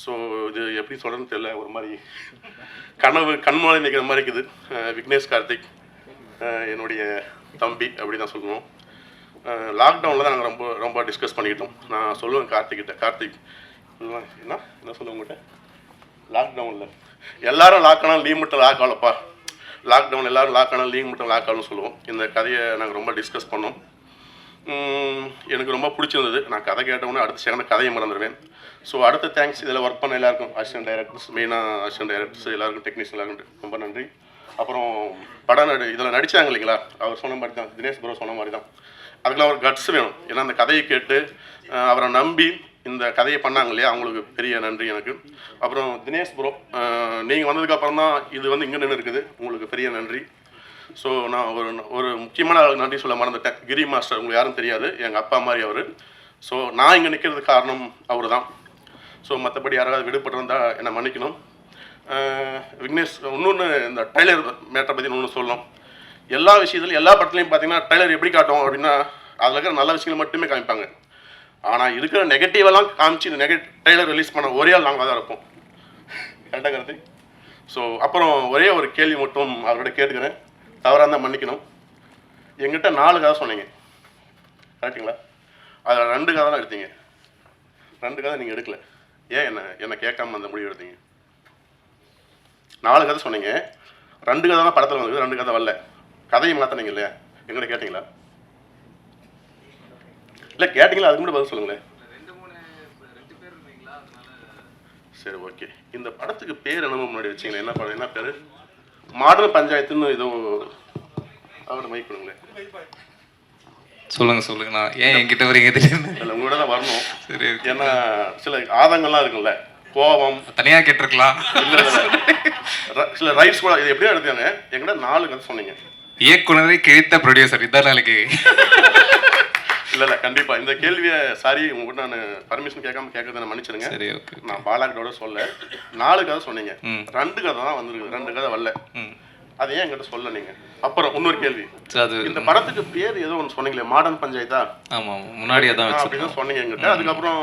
ஸோ இது எப்படி சொல்கிறேன்னு தெரியல, ஒரு மாதிரி கண்மாலை நிற்கிற மாதிரி இருக்குது. விக்னேஷ் கார்த்திக் என்னுடைய தம்பி அப்படி தான் சொல்லணும். லாக்டவுனில் தான் நாங்கள் ரொம்ப ரொம்ப டிஸ்கஸ் பண்ணிக்கிட்டோம். நான் சொல்லுவேன் கார்த்திக் என்ன சொல்லுவேன் உங்கள்கிட்ட, லாக்டவுனில் எல்லோரும் லாக் ஆனால் லீவ் மட்டும் லாக் ஆகலப்பா, லாக்டவுன் எல்லோரும் லாக் ஆனால் லீவ் மட்டும் லாக் ஆகணும்னு சொல்லுவோம். இந்த கதையை நாங்கள் ரொம்ப டிஸ்கஸ் பண்ணோம். எனக்கு ரொம்ப பிடிச்சிருந்தது. நான் கதை கேட்டவுடனே அடுத்த செகண்ட் கதையை மறந்துடுவேன். ஸோ அடுத்த தேங்க்ஸ் இதில் ஒர்க் பண்ண எல்லாருக்கும், அசிஸ்டன்ட் டைரக்டர்ஸ், மெயினாக அசிஸ்டன்ட் டைரக்டர்ஸ் எல்லாருக்கும், டெக்னீஷியன் எல்லாருக்கும் ரொம்ப நன்றி. அப்புறம் படம் இதில் நடித்தாங்க இல்லைங்களா, அவர் சொன்ன மாதிரி தான், தினேஷ் ப்ரோ சொன்ன மாதிரி தான். அதுக்கெல்லாம் ஒரு கட்ஸ் வேணும். ஏன்னா அந்த கதையை கேட்டு அவரை நம்பி இந்த கதையை பண்ணாங்க இல்லையா, அவங்களுக்கு பெரிய நன்றி எனக்கு. அப்புறம் தினேஷ் ப்ரோ, நீங்கள் வந்ததுக்கப்புறம் தான் இது வந்து இங்கே நின்று இருக்குது, உங்களுக்கு பெரிய நன்றி. ஸோ நான் ஒரு முக்கியமான நன்றி சொல்ல மறந்துட்டேன். கிரி மாஸ்டர் உங்களுக்கு யாரும் தெரியாது, எங்கள் அப்பா மாதிரி அவர். ஸோ நான் இங்கே நிற்கிறதுக்கு காரணம் அவர் தான். ஸோ மற்றபடி யாராவது விடுபட்டிருந்தால் என்னை மன்னிக்கணும். விக்னேஷ், இன்னொன்று இந்த ட்ரைலர் மேட்டரை பற்றி ஒன்று சொல்லணும். எல்லா விஷயத்துலையும் எல்லா படத்துலையும் பார்த்தீங்கன்னா ட்ரைலர் எப்படி காட்டும் அப்படின்னா அதில் இருக்கிற நல்ல விஷயங்கள் மட்டுமே காமிப்பாங்க. ஆனால் இருக்கிற நெகட்டிவெல்லாம் காமிச்சு ட்ரைலர் ரிலீஸ் பண்ண ஒரே ஆள் நாங்கள் தான் இருப்போம். கரெக்டாக கருத்து. ஸோ அப்புறம் ஒரே ஒரு கேள்வி மட்டும் அவர்கிட்ட கேட்டுக்கிறேன், தவறாக இருந்தால் மன்னிக்கணும். எங்கிட்ட 4 கதை சொன்னீங்க கரெக்டுங்களா? அதில் 2 கதை தான் எடுத்தீங்க. 2 கதை நீங்கள் எடுக்கல. ஏன் என்னை கேட்காம அந்த முடிவு எடுத்தீங்க? 4 கதை சொன்னீங்க, 2 கதை தான் படத்தில் வந்தது, 2 கதை வரல. கதையை மாற்றினீங்க இல்லையா, எங்கிட்ட கேட்டிங்களா? இல்லை கேட்டிங்களா, அதுக்கு மட்டும் பதில் சொல்லுங்களேன். சரி, ஓகே. இந்த படத்துக்கு பேர் என்னமோ முன்னாடி வச்சிங்களேன், என்ன படம், என்ன பேர்? மாடர்ன் பஞ்சாயத்துன்னு ஏதோ. அவரோட மைக் கொடுங்களேன். சொல்லுங்க. நான் ஏன் என்கிட்ட வரீங்க திடீர்னு? இல்லை, உங்களோட தான் வரணும். சரி. ஏன்னா சில ஆதங்கள்லாம் இருக்குல்ல, கோபம் தனியாக கேட்டிருக்கலாம். இல்லை சில ரைட்ஸ் கூட. இது எப்படியா எடுத்தாங்க? எங்கிட்ட 4 கதை சொன்னீங்க. இயக்குனரை கிழித்த ப்ரொடியூசர் இதான் நாளைக்கு. இல்லை கண்டிப்பாக இந்த கேள்வியை சாரி உங்கள்கிட்ட நான் பர்மிஷன் கேட்கறத நான் மன்னிச்சிருங்க. சரி, ஓகே. நான் பாலாக்கிட்டோட சொல்ல 4 கதை சொன்னீங்க, 2 கதை தான் வந்திருக்கு, 2 கதை வரல. அது ஏன் என்கிட்ட சொல்ல நீங்க? அப்புறம் இன்னொரு கேள்வி, இந்த படத்துக்கு பேர் ஏதோ ஒன்று சொன்னீங்களே, மாடர்ன் பஞ்சாயத்தா? ஆமாம், முன்னாடியே தான் அப்படின்னு சொன்னீங்க என்கிட்ட. அதுக்கப்புறம்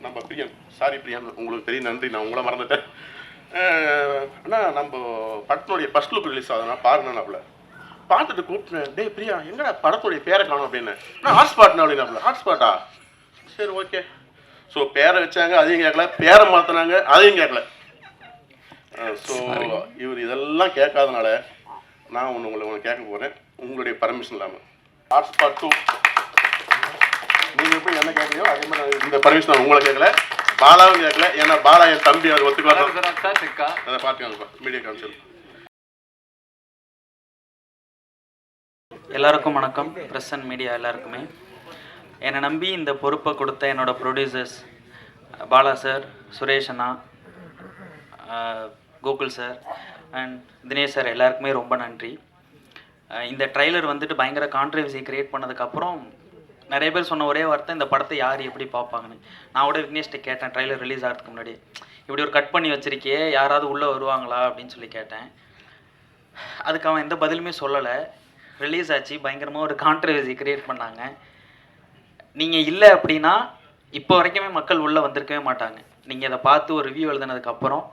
நம்ம பிரியன், சாரி பிரியன், உங்களுக்கு பெரிய நன்றி, நான் உங்களை மறந்துட்டேன். ஆனால் நம்ம படத்தினுடைய ஃபர்ஸ்ட் லுக் ரிலீஸ் ஆகுதுன்னா பாருங்கன்னாப்புல பார்த்துட்டு கூப்பிட்டேன், டே பிரியா எங்கடா படத்துடைய பேரை காணும் அப்படின்னு. நான் ஹாட்ஸ்பாட்னா அப்படின்னாப்புல. ஹாட்ஸ்பாட்டா? சரி, ஓகே. ஸோ பேரை வச்சாங்க, அதையும் கேட்கல, பேரை மாற்றினாங்க, அதையும் கேட்கல. ஸோ இவர் இதெல்லாம் கேட்காதனால நான் உங்களை கேட்க போகிறேன், உங்களுடைய பர்மிஷன் இல்லாமல். ஹாட்ஸ்பாட் 2 நீங்கள் எப்படி என்ன கேட்கலையோ அதே மாதிரி இந்த பர்மிஷன் நான் உங்களை கேட்கல. பாலாவும் கேட்கல, ஏன்னா பாலா என் தம்பி, அவர் ஒத்துக்கலாம். அதை பார்த்துக்கோங்க, மீடியா காமிச்சு. எல்லாருக்கும் வணக்கம். ப்ரெஸ் அண்ட் மீடியா எல்லாருக்குமே. என்னை நம்பி இந்த பொறுப்பை கொடுத்த என்னோடய producers Bala sir, Suresh Anna, Gokul sir and Dinesh sir எல்லாருக்குமே ரொம்ப நன்றி. இந்த ட்ரைலர் வந்துட்டு பயங்கர கான்ட்ரவர்சி க்ரியேட் பண்ணதுக்கப்புறம் நிறைய பேர் சொன்ன ஒரே வார்த்தை, இந்த படத்தை யார் எப்படி பார்ப்பாங்கன்னு. நான் கூட விக்னேஷ்கிட்ட கேட்டேன் ட்ரைலர் ரிலீஸ் ஆகிறதுக்கு முன்னாடி, இப்படி ஒரு கட் பண்ணி வச்சிருக்கே, யாராவது உள்ளே வருவாங்களா அப்படின்னு சொல்லி கேட்டேன். அதுக்கு அவன் எந்த பதிலுமே சொல்லலை. ரிலீஸ் ஆச்சு, பயங்கரமாக ஒரு கான்ட்ரவர்சி க்ரியேட் பண்ணாங்க. நீங்கள் இல்லை அப்படின்னா இப்போ வரைக்குமே மக்கள் உள்ளே வந்திருக்கவே மாட்டாங்க. நீங்கள் இதை பார்த்து ஒரு ரிவ்யூ எழுதுனதுக்கப்புறம்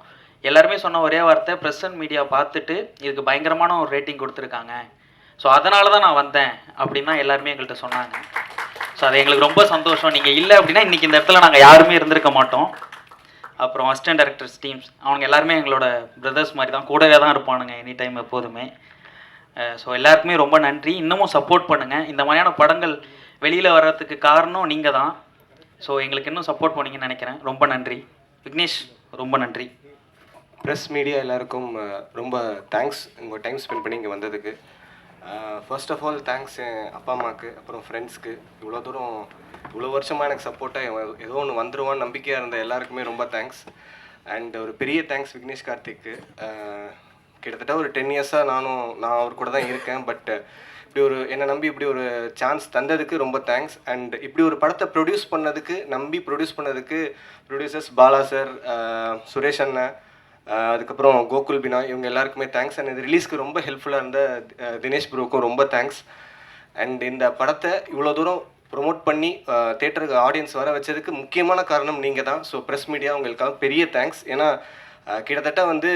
எல்லாருமே சொன்ன ஒரே வார்த்தை, ப்ரெஸ் அண்ட் மீடியா பார்த்துட்டு இதுக்கு பயங்கரமான ஒரு ரேட்டிங் கொடுத்துருக்காங்க, ஸோ அதனால தான் நான் வந்தேன் அப்படின்னா எல்லாருமே எங்கள்கிட்ட சொன்னாங்க. ஸோ அது எங்களுக்கு ரொம்ப சந்தோஷம். நீங்கள் இல்லை அப்படின்னா இன்றைக்கி இந்த இடத்துல நாங்கள் யாருமே இருந்திருக்க மாட்டோம். அப்புறம் அசிஸ்டன்ட் டைரக்டர்ஸ் டீம்ஸ், அவங்க எல்லாருமே எங்களோட பிரதர்ஸ் மாதிரி தான், கூடவே தான் இருப்பானுங்க எனி டைம் எப்போதுமே. ஸோ எல்லாருக்குமே ரொம்ப நன்றி. இன்னமும் சப்போர்ட் பண்ணுங்கள். இந்த மாதிரியான படங்கள் வெளியில் வர்றதுக்கு காரணம் நீங்கள் தான். ஸோ எங்களுக்கு இன்னும் சப்போர்ட் பண்ணீங்கன்னு நினைக்கிறேன். ரொம்ப நன்றி விக்னேஷ், ரொம்ப நன்றி. ப்ரெஸ் மீடியா எல்லாருக்கும் ரொம்ப தேங்க்ஸ் உங்கள் டைம் ஸ்பெண்ட் பண்ணி இங்கே வந்ததுக்கு. ஃபர்ஸ்ட் ஆஃப் ஆல் தேங்க்ஸ் என் அப்பா அம்மாவுக்கு, அப்புறம் ஃப்ரெண்ட்ஸ்க்கு. இவ்வளோ தூரம் இவ்வளோ வருஷமாக எனக்கு சப்போர்ட்டாக ஏதோ ஒன்று வந்துடுவான்னு நம்பிக்கையாக இருந்த எல்லாருக்குமே ரொம்ப தேங்க்ஸ். அண்ட் ஒரு பெரிய தேங்க்ஸ் விக்னேஷ் கார்த்திக்கு. கிட்டத்தட்ட ஒரு 10 இயர்ஸாக நான் அவர் கூட தான் இருக்கேன். பட் இப்படி ஒரு என்னை நம்பி இப்படி ஒரு சான்ஸ் தந்ததுக்கு ரொம்ப தேங்க்ஸ். அண்ட் இப்படி ஒரு படத்தை ப்ரொடியூஸ் பண்ணதுக்கு ப்ரொடியூசர்ஸ் பாலா சார், சுரேஷ் அண்ணன், அதுக்கப்புறம் கோகுல் பினா, இவங்க எல்லாருக்குமே தேங்க்ஸ். அண்ட் இது ரிலீஸ்க்கு ரொம்ப ஹெல்ப்ஃபுல்லாக இருந்த தினேஷ் ப்ரோக்கும் ரொம்ப தேங்க்ஸ். அண்ட் இந்த படத்தை இவ்வளோ தூரம் ப்ரொமோட் பண்ணி தேட்டருக்கு ஆடியன்ஸ் வர வச்சதுக்கு முக்கியமான காரணம் நீங்கள் தான். ஸோ ப்ரெஸ் மீடியா உங்களுக்காக பெரிய தேங்க்ஸ். ஏன்னா கிட்டத்தட்ட வந்து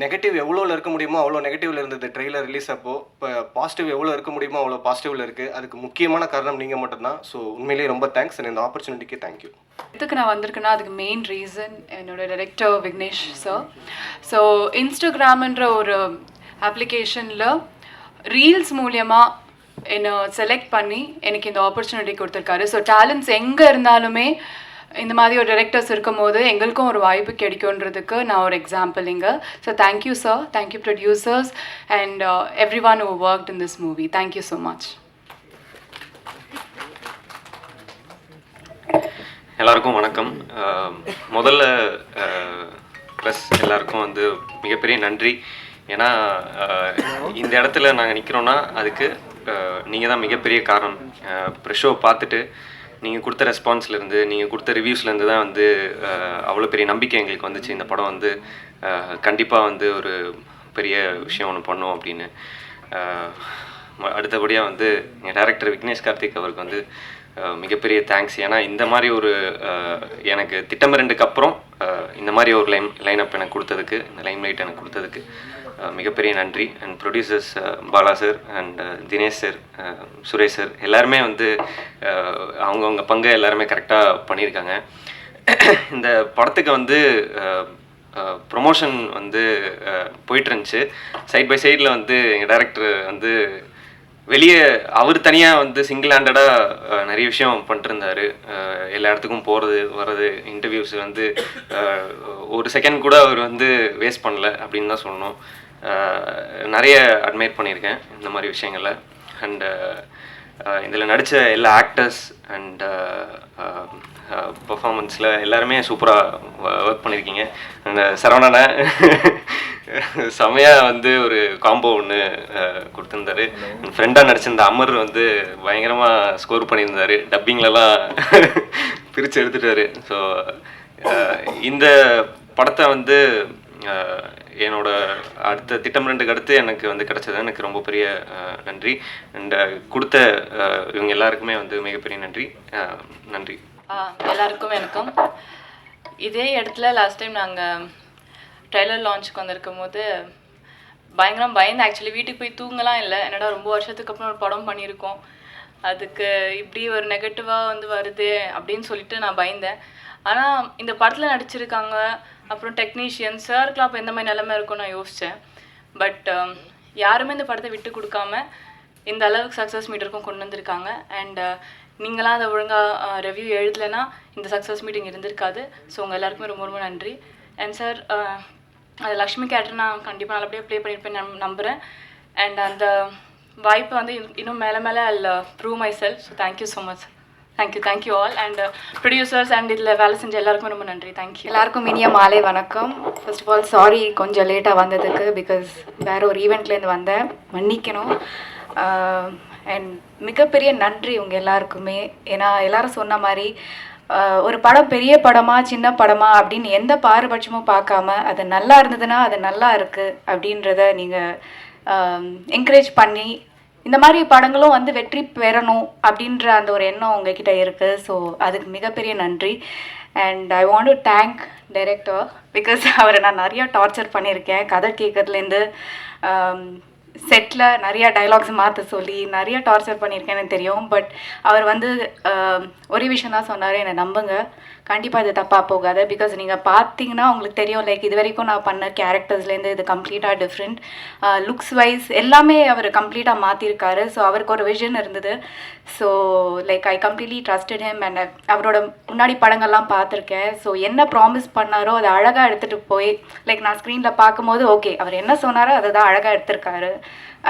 நெகட்டிவ் எவ்வளோவில் இருக்க முடியுமோ அவ்வளோ நெகட்டிவில் இருந்தது ட்ரெய்லர் ரிலீஸ் அப்போது. இப்போ பாசிட்டிவ் எவ்வளோ இருக்க முடியுமோ அவ்வளோ பாசிட்டிவில் இருக்குது. அதுக்கு முக்கியமான காரணம் நீங்கள் மட்டும்தான். ஸோ உண்மையிலேயே ரொம்ப தேங்க்ஸ். அண்ட் இந்த ஆப்பர்ச்சுனிட்டிக்கு தேங்க்யூ. இதுக்கு நான் வந்திருக்கேன்னா அதுக்கு மெயின் ரீசன் என்னோட டைரக்டர் விக்னேஷ் சார். ஸோ இன்ஸ்டாகிராம்ன்ற ஒரு அப்ளிகேஷனில் ரீல்ஸ் மூலியமாக என்னை செலக்ட் பண்ணி எனக்கு இந்த ஆப்பர்ச்சுனிட்டி கொடுத்துருக்காரு. ஸோ டேலண்ட்ஸ் எங்கே இருந்தாலுமே இந்த மாதிரி ஒரு டைரக்டர்ஸ் இருக்கும் போது எங்களுக்கும் ஒரு வாய்ப்பு கிடைக்குன்றதுக்கு நான் ஒரு எக்ஸாம்பிள் இங்கே. So thank you sir, thank you producers and every one who worked in this movie. Thank you so much. எல்லாருக்கும் வணக்கம். முதல்ல ப்ளஸ் எல்லாருக்கும் வந்து மிகப்பெரிய நன்றி. ஏன்னா இந்த இடத்துல நாங்கள் நிற்கிறோன்னா அதுக்கு நீங்கள் தான் மிகப்பெரிய காரணம். ப்ரெஸ் ஷோ பார்த்துட்டு நீங்கள் கொடுத்த ரெஸ்பான்ஸ்லேருந்து, நீங்கள் கொடுத்த ரிவ்யூஸ்லேருந்து தான் வந்து அவ்வளோ பெரிய நம்பிக்கை எங்களுக்கு வந்துச்சு. இந்த படம் வந்து கண்டிப்பாக வந்து ஒரு பெரிய விஷயம் ஒன்று பண்ணோம் அப்படின்னு. அடுத்தபடியாக வந்து எங்கள் டைரக்டர் விக்னேஷ் கார்த்திக் அவருக்கு வந்து மிகப்பெரிய தேங்க்ஸ். ஏன்னா இந்த மாதிரி ஒரு எனக்கு திட்டம் 2க்கு அப்புறம் இந்த மாதிரி ஒரு லைனப் எனக்கு கொடுத்ததுக்கு, இந்த லைம்லைட் எனக்கு கொடுத்ததுக்கு மிகப்பெரிய நன்றி. And producers Bala sir and Dinesh sir, Suresh sir எல்லாருமே வந்து அவங்கவுங்க பங்கை எல்லாருமே கரெக்டாக பண்ணியிருக்காங்க. இந்த படத்துக்கு வந்து ப்ரொமோஷன் வந்து போயிட்டு இருந்துச்சு. சைட் பை சைடில் வந்து எங்கள் டைரக்டர் வந்து வெளியே அவர் தனியாக வந்து சிங்கிள் ஹேண்டடாக நிறைய விஷயம் பண்ணிட்டுருந்தார். எல்லா இடத்துக்கும் போகிறது வர்றது, இன்டர்வியூஸ் வந்து ஒரு செகண்ட் கூட அவர் வந்து வேஸ்ட் பண்ணல அப்படின்னு தான் சொல்லணும். நிறைய அட்மையர் பண்ணியிருக்கேன் இந்த மாதிரி விஷயங்களில். அண்டு இதில் நடித்த எல்லா ஆக்டர்ஸ் அண்ட் பர்ஃபார்மன்ஸில் எல்லாருமே சூப்பராக ஒர்க் பண்ணியிருக்கீங்க. அந்த சரவணனை செமையாக வந்து ஒரு காம்போ ஒன்று கொடுத்துருந்தாரு. என் ஃப்ரெண்டாக நடிச்சிருந்த அமர் வந்து பயங்கரமாக ஸ்கோர் பண்ணியிருந்தார். டப்பிங்லலாம் பிரித்து எடுத்துட்டாரு. ஸோ இந்த படத்தை வந்து என்னோட அடுத்த திட்டம் 2க்கு அடுத்து எனக்கு வந்து கிடச்சது எனக்கு ரொம்ப பெரிய நன்றி. அண்ட் கொடுத்த இவங்க எல்லாருக்குமே வந்து மிகப்பெரிய நன்றி. எல்லாருக்கும் வணக்கம். இதே இடத்துல லாஸ்ட் டைம் நாங்கள் ட்ரெய்லர் லான்ச்சுக்கு வந்திருக்கும் போது பயந்து ஆக்சுவலி வீட்டுக்கு போய் தூங்கலாம் இல்லை. என்னடா ரொம்ப வருஷத்துக்கு அப்புறம் ஒரு படம் பண்ணியிருக்கோம், அதுக்கு இப்படி ஒரு நெகட்டிவாக வந்து வருது அப்படின்னு சொல்லிட்டு நான் பயந்தேன். ஆனால் இந்த படத்தில் நடிச்சிருக்காங்க, அப்புறம் டெக்னீஷியன் சாருக்குலாம் அப்போ எந்த மாதிரி நிலைமை இருக்கும்னு நான் யோசித்தேன். பட் யாருமே இந்த படத்தை விட்டு கொடுக்காம இந்த அளவுக்கு சக்ஸஸ் மீட்டருக்கும் கொண்டு வந்திருக்காங்க. அண்ட் நீங்களாம் அதை ஒழுங்காக ரிவ்யூ எழுதலைன்னா இந்த சக்ஸஸ் மீட்டிங் இருந்திருக்காது. ஸோ உங்கள் எல்லாருக்குமே ரொம்ப ரொம்ப நன்றி. அண்ட் சார் அது லக்ஷ்மி கேரக்டர் நான் கண்டிப்பாக நல்லபடியாக ப்ளே பண்ணியிருப்பேன் நம்புகிறேன். அண்ட் அந்த வாய்ப்பை வந்து இன்னும் மேலே மேலே ஐ prove my self. So thank you so much. Thank you all. And producers and இதில் வேலை செஞ்ச எல்லாருக்கும் ரொம்ப நன்றி. தேங்க்யூ. எல்லாருக்கும் இனிய மாலை வணக்கம். ஃபர்ஸ்ட் ஆஃப் ஆல் சாரி கொஞ்சம் லேட்டாக வந்ததுக்கு, பிகாஸ் வேறு ஒரு ஈவெண்ட்லேருந்து வந்தேன், மன்னிக்கணும். அண்ட் மிகப்பெரிய நன்றி உங்கள் எல்லாருக்குமே. ஏன்னா எல்லாரும் சொன்ன மாதிரி ஒரு படம் பெரிய படமா சின்ன படமா அப்படின்னு எந்த பாரபட்சமும் பார்க்காம அது நல்லா இருந்ததுன்னா அது நல்லா இருக்குது அப்படின்றத நீங்கள் என்கரேஜ் பண்ணி இந்த மாதிரி படங்களும் வந்து வெற்றி பெறணும் அப்படின்ற அந்த ஒரு எண்ணம் உங்ககிட்ட இருக்குது. ஸோ அதுக்கு மிகப்பெரிய நன்றி. And I want to thank director, because அவரை நான் நிறையா டார்ச்சர் பண்ணியிருக்கேன். கதை கேட்கறதுலேருந்து செட்டில் நிறையா டைலாக்ஸ் மாற்ற சொல்லி நிறையா டார்ச்சர் பண்ணியிருக்கேன்னு எனக்கு தெரியும். பட் அவர் வந்து ஒரே விஷயம் தான் சொன்னார், என்னை நம்புங்க, கண்டிப்பாக இது தப்பாக போகாது. பிகாஸ் நீங்கள் பார்த்தீங்கன்னா உங்களுக்கு தெரியும், லைக் இது வரைக்கும் நான் பண்ண கேரக்டர்ஸ்லேருந்து இது கம்ப்ளீட்டாக டிஃப்ரெண்ட். லுக்ஸ் வைஸ் எல்லாமே அவர் கம்ப்ளீட்டாக மாற்றிருக்காரு. ஸோ அவருக்கு ஒரு விஷன் இருந்தது. So like I completely trusted him. And அவரோட முன்னாடி படங்கள்லாம் பார்த்துருக்கேன். ஸோ என்ன ப்ராமிஸ் பண்ணாரோ அதை அழகாக எடுத்துகிட்டு போய் லைக் நான் ஸ்க்ரீனில் பார்க்கும்போது ஓகே அவர் என்ன சொன்னாரோ அதை தான் அழகாக எடுத்திருக்காரு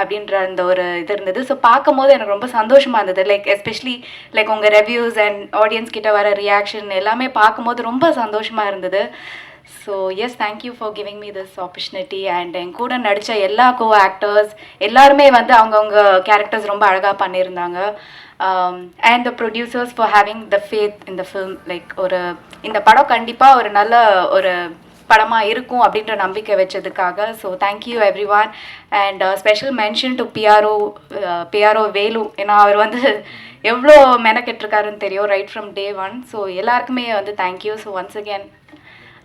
அப்படின்ற அந்த ஒரு இது இருந்தது. ஸோ பார்க்கும்போது எனக்கு ரொம்ப சந்தோஷமாக இருந்தது. லைக் எஸ்பெஷலி லைக் உங்கள் ரிவ்யூஸ் அண்ட் ஆடியன்ஸ் கிட்ட வர ரியாக்ஷன் எல்லாமே பார்க்கும்போது ரொம்ப சந்தோஷமாக இருந்தது. So yes, thank you for giving me this opportunity. And என் கூட நடித்த எல்லா கோ ஆக்டர்ஸ் எல்லாருமே வந்து அவங்கவுங்க கேரக்டர்ஸ் ரொம்ப அழகாக பண்ணியிருந்தாங்க. And the producers for having the faith in the film. Like ஒரு இந்த படம் கண்டிப்பாக ஒரு நல்ல ஒரு படமாக இருக்கும் அப்படின்ற நம்பிக்கை வச்சதுக்காக. So thank you everyone. And special mention to PRO Velu. ஏன்னா அவர் வந்து எவ்வளோ மெனக்கெட்டிருக்காருன்னு தெரியும் right from day one. So எல்லாருக்குமே வந்து தேங்க்யூ. ஸோ ஒன்ஸ் அகேன்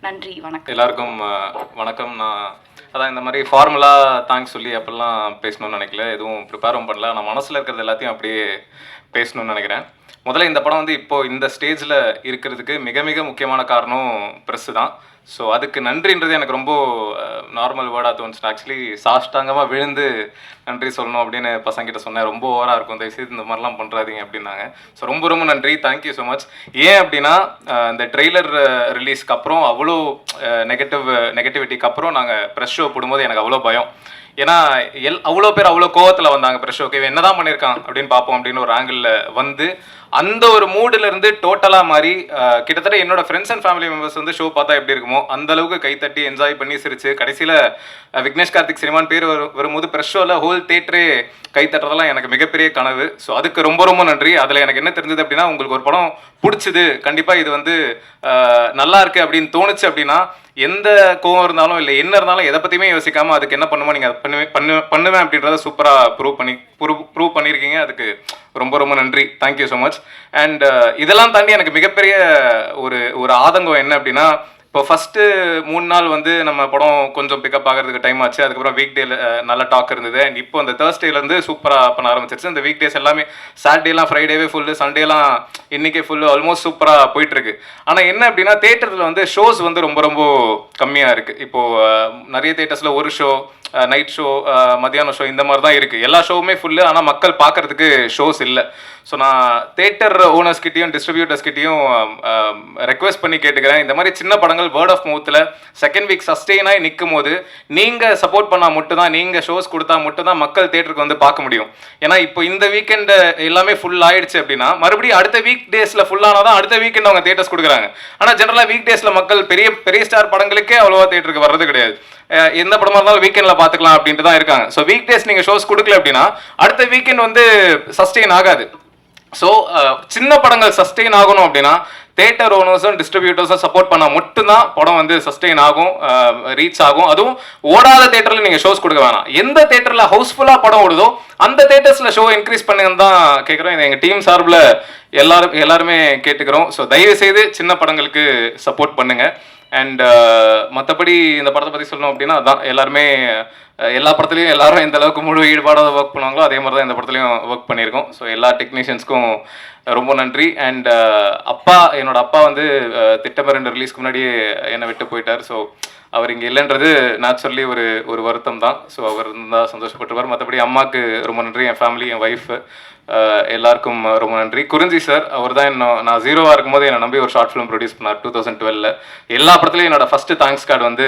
நன்றி, வணக்கம். எல்லாருக்கும் வணக்கம். நான் அதான் இந்த மாதிரி ஃபார்முலாக தேங்க்ஸ் சொல்லி அப்படிலாம் பேசணும்னு நினைக்கல, எதுவும் ப்ரிப்பேரும் பண்ணல. நான் மனசில் இருக்கிறது எல்லாத்தையும் அப்படியே பேசணும்னு நினைக்கிறேன். முதல்ல இந்த படம் வந்து இப்போது இந்த ஸ்டேஜில் இருக்கிறதுக்கு மிக மிக முக்கியமான காரணம் ப்ரெஸ்ஸு தான். ஸோ அதுக்கு நன்றின்றது எனக்கு ரொம்ப நார்மல் வேர்டாக தோணுச்சு. ஆக்சுவலி சாஷ்டாங்கமாக விழுந்து நன்றி சொல்லணும் அப்படின்னு பசங்கிட்ட சொன்னேன். ரொம்ப ஓவராக இருக்கும், தயவுசெய்து இந்த மாதிரிலாம் பண்ணுறாதீங்க அப்படின்னாங்க. ஸோ ரொம்ப ரொம்ப நன்றி, தேங்க்யூ ஸோ மச். ஏன் அப்படின்னா இந்த ட்ரெய்லர் ரிலீஸ்க்கு அப்புறம் அவ்வளோ நெகட்டிவிட்டிக்கு அப்புறம் நாங்கள் ப்ரெஸ் ஷோ போடும்போது எனக்கு அவ்வளோ பயம். ஏன்னா அவ்வளோ பேர் அவ்வளோ கோவத்தில் வந்தாங்க ப்ரெஷ் ஷோக்கு, இவன் என்ன தான் பண்ணியிருக்கான் அப்படின்னு பார்ப்போம் அப்படின்னு ஒரு ஆங்கிளில் வந்து அந்த ஒரு மூடில் இருந்து டோட்டலாக மாதிரி கிட்டத்தட்ட என்னோட ஃப்ரெண்ட்ஸ் அண்ட் ஃபேமிலி மெம்பர்ஸ் வந்து ஷோ பார்த்தா எப்படி இருக்குமோ அந்த அளவுக்கு கைத்தட்டி என்ஜாய் பண்ணி சிரிச்சு கடைசியில் விக்னேஷ் கார்த்திக் சினிமான் பேர் வரும்போது ப்ரெஷ் ஷோவில் ஹோல் தேட்டரே கைத்தட்டுறதெல்லாம் எனக்கு மிகப்பெரிய கனவு. ஸோ அதுக்கு ரொம்ப ரொம்ப நன்றி. அதில் எனக்கு என்ன தெரிஞ்சது அப்படின்னா, உங்களுக்கு ஒரு படம் பிடிச்சிது, கண்டிப்பாக இது வந்து நல்லா இருக்கு அப்படின்னு தோணுச்சு அப்படின்னா எந்த கோவம் இருந்தாலும் இல்லை என்ன இருந்தாலும் எதை பற்றியுமே யோசிக்காமல் அதுக்கு என்ன பண்ணுமோ நீங்கள் அதை பண்ணுவேன் அப்படின்றத சூப்பராக ப்ரூவ் பண்ணியிருக்கீங்க. அதுக்கு ரொம்ப ரொம்ப நன்றி, தேங்க்யூ ஸோ மச். அண்ட் இதெல்லாம் தாண்டி எனக்கு மிகப்பெரிய ஒரு ஆதங்கம் என்ன அப்படின்னா, இப்போ ஃபஸ்ட்டு 3 நாள் வந்து நம்ம படம் கொஞ்சம் பிக்கப் ஆகிறதுக்கு டைம் ஆச்சு. அதுக்கப்புறம் வீக் டேல நல்ல டாக் இருந்தது. அண்ட் இப்போ அந்த தேர்ஸ்டேலேருந்து சூப்பராக பண்ண ஆரம்பிச்சிருச்சு. இந்த வீக் டேஸ் எல்லாமே சாட்டர்டேலாம் ஃப்ரைடேவே ஃபுல்லு, சண்டேலாம் இன்றைக்கே ஃபுல்லு, ஆல்மோஸ்ட் சூப்பராக போயிட்டுருக்கு. ஆனால் என்ன அப்படின்னா தேட்டரில் வந்து ஷோஸ் வந்து ரொம்ப ரொம்ப கம்மியாக இருக்குது. இப்போது நிறைய தேட்டர்ஸில் ஒரு ஷோ, நைட் ஷோ, மத்தியானம் ஷோ, இந்த மாதிரி தான் இருக்குது. எல்லா ஷோவுமே ஃபுல்லு, ஆனால் மக்கள் பார்க்குறதுக்கு ஷோஸ் இல்லை. ஸோ நான் தேட்டர் ஓனர்ஸ்கிட்டையும் டிஸ்ட்ரிபியூட்டர்ஸ்கிட்டையும் ரெக்வெஸ்ட் பண்ணி கேட்டுக்கிறேன், இந்த மாதிரி சின்ன படங்கள் வேர்ட் ஆஃப் மவுத்தில் செகண்ட் வீக் சஸ்டெயினாகி நிற்கும் போது நீங்கள் சப்போர்ட் பண்ணால் மட்டும்தான், நீங்கள் ஷோஸ் கொடுத்தா மட்டும்தான் மக்கள் தேட்டருக்கு வந்து பார்க்க முடியும். ஏன்னா இப்போ இந்த வீக்கெண்டு எல்லாமே ஃபுல் ஆயிடுச்சு அப்படின்னா மறுபடியும் அடுத்த வீக் டேஸில் ஃபுல்லானால் தான் அடுத்த வீக்கெண்ட் அவங்க தேட்டர்ஸ் கொடுக்குறாங்க. ஆனால் ஜென்ரலாக வீக் டேஸில் மக்கள் பெரிய பெரிய ஸ்டார் படங்களுக்கே அவ்வளோவா தேட்டருக்கு வர்றது கிடையாது. எந்த படமாக இருந்தாலும் வீக்கெண்டில் பார்த்துக்கலாம் அப்படின்ட்டு தான் இருக்காங்க. ஸோ வீக் டேஸ் நீங்கள் ஷோஸ் கொடுக்கல அப்படின்னா அடுத்த வீக்கெண்ட் வந்து சஸ்டெயின் ஆகாது. ஸோ சின்ன படங்கள் சஸ்டெயின் ஆகணும் அப்படின்னா தேட்டர் ஓனர்ஸும் டிஸ்ட்ரிபியூட்டர்ஸும் சப்போர்ட் பண்ணால் மட்டும்தான் படம் வந்து சஸ்டெயின் ஆகும், ரீச் ஆகும். அதுவும் ஓடாத தேட்டரில் நீங்கள் ஷோஸ் கொடுக்க வேணாம். எந்த தேட்டரில் ஹவுஸ்ஃபுல்லாக படம் ஓடுதோ அந்த தேட்டர்ஸில் ஷோ இன்க்ரீஸ் பண்ணுங்கன்னு தான் கேட்குறோம். இது எங்கள் டீம் சார்பில் எல்லாருமே கேட்டுக்கிறோம். ஸோ தயவுசெய்து சின்ன படங்களுக்கு சப்போர்ட் பண்ணுங்கள். அண்ட் மற்றபடி இந்த படத்தை பற்றி சொல்லணும் அப்படின்னா அதான், எல்லாருமே எல்லா படத்துலையும் எல்லாரும் எந்த அளவுக்கு முழு ஈடுபாடாக ஒர்க் பண்ணுவாங்களோ அதே மாதிரி தான் இந்த படத்துலையும் ஒர்க் பண்ணியிருக்கோம். ஸோ எல்லா டெக்னீஷியன்ஸ்க்கும் ரொம்ப நன்றி. அண்ட் என்னோட அப்பா வந்து திட்டமிரண்டு ரிலீஸ்க்கு முன்னாடியே என்னை விட்டு போயிட்டார். ஸோ அவர் இங்கே இல்லைன்றது நேச்சுரலி ஒரு வருத்தம் தான். ஸோ அவர் இருந்தால் சந்தோஷப்பட்டுருவார். மற்றபடி அம்மாவுக்கு ரொம்ப நன்றி, என் ஃபேமிலி, என் ஒய்ஃபு, எல்லாருக்கும் ரொம்ப நன்றி. குறிஞ்சி சார், அவர் தான் நான் 0வா இருக்கும்போது என்னை நம்பி ஒரு ஷார்ட் ஃபிலிம் ப்ரொடியூஸ் பண்ணார் 2012. எல்லா படத்துலையும் என்னோட ஃபஸ்ட்டு தேங்க்ஸ் கார்டு வந்து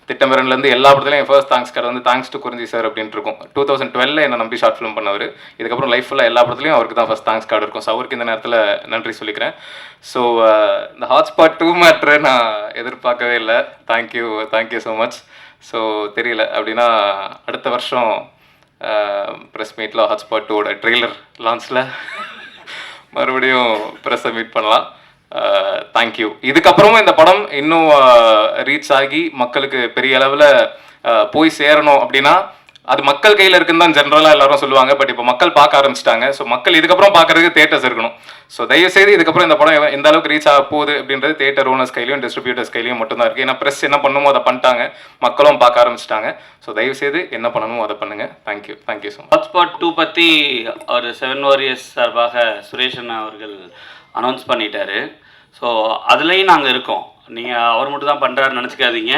திட்டமிரன்லேருந்து எல்லா படத்துலையும் என் ஃபர்ஸ்ட் தேங்க்ஸ் கார்டு வந்து தேங்க்ஸ் டு குறிஞ்சி சார் அப்படின்ட்டு இருக்கும். 2012 என்னை நம்பி ஷார்ட் ஃபிலிம் பண்ணவர். இதுக்கப்புறம் லைஃப் ஃபுல்லாக எல்லா படத்துலையும் அவருக்கு தான் ஃபஸ்ட் தேங்க்ஸ் கார்டு இருக்கும். ஸோ அவருக்கு இந்த நேரத்தில் நன்றி சொல்லிக்கிறேன். ஸோ இந்த ஹாட்ஸ்பாட் 2 மேட்ரு நான் எதிர்பார்க்கவே இல்லை. Thank you so much. ஸோ தெரியல அப்படின்னா அடுத்த வருஷம் ப்ரெஸ் மீட்டில் ஹாட்ஸ்பாட் 2ஓட ட்ரெய்லர் லான்ச்சில் மறுபடியும் ப்ரெஸ்ஸை மீட் பண்ணலாம். தேங்க்யூ. இதுக்கப்புறமும் இந்த படம் இன்னும் ரீச் ஆகி மக்களுக்கு பெரிய அளவில் போய் சேரணும் அப்படின்னா அது மக்கள் கையில் இருக்குன்னு தான் ஜென்ரலாக எல்லாரும் சொல்லுவாங்க. பட் இப்போ மக்கள் பார்க்க ஆரம்பிச்சிட்டாங்க. ஸோ மக்கள் இதுக்கப்புறம் பார்க்கறதுக்கு தேட்டர்ஸ் இருக்கணும். ஸோ தயவுசெய்து இதுக்கப்புறம் இந்த படம் எந்த அளவுக்கு ரீச் ஆக போகுது அப்படின்றது தேட்டர் ஓனர்ஸ் கையிலையும் டிஸ்ட்ரிபியூட்டர்ஸ் கையிலையும் மட்டும்தான் இருக்குது. ஏன்னா ப்ரெஸ் என்ன பண்ணணுமோ அதை பண்ணிட்டாங்க, மக்களும் பார்க்க ஆரம்பிச்சிட்டாங்க. ஸோ தயவுசெய்து என்ன பண்ணணுமோ அதை பண்ணுங்கள். Thank you so much. ஹாட்ஸ்பாட் 2 பற்றி ஒரு 7 வாரியர்ஸ் சார்பாக சுரேஷ் அண்ணா அவர்கள் அனௌன்ஸ் பண்ணிட்டாரு. ஸோ அதுலேயும் நாங்கள் இருக்கோம். நீங்கள் அவர் மட்டும் தான் பண்ணுறாருன்னு நினச்சிக்காதீங்க,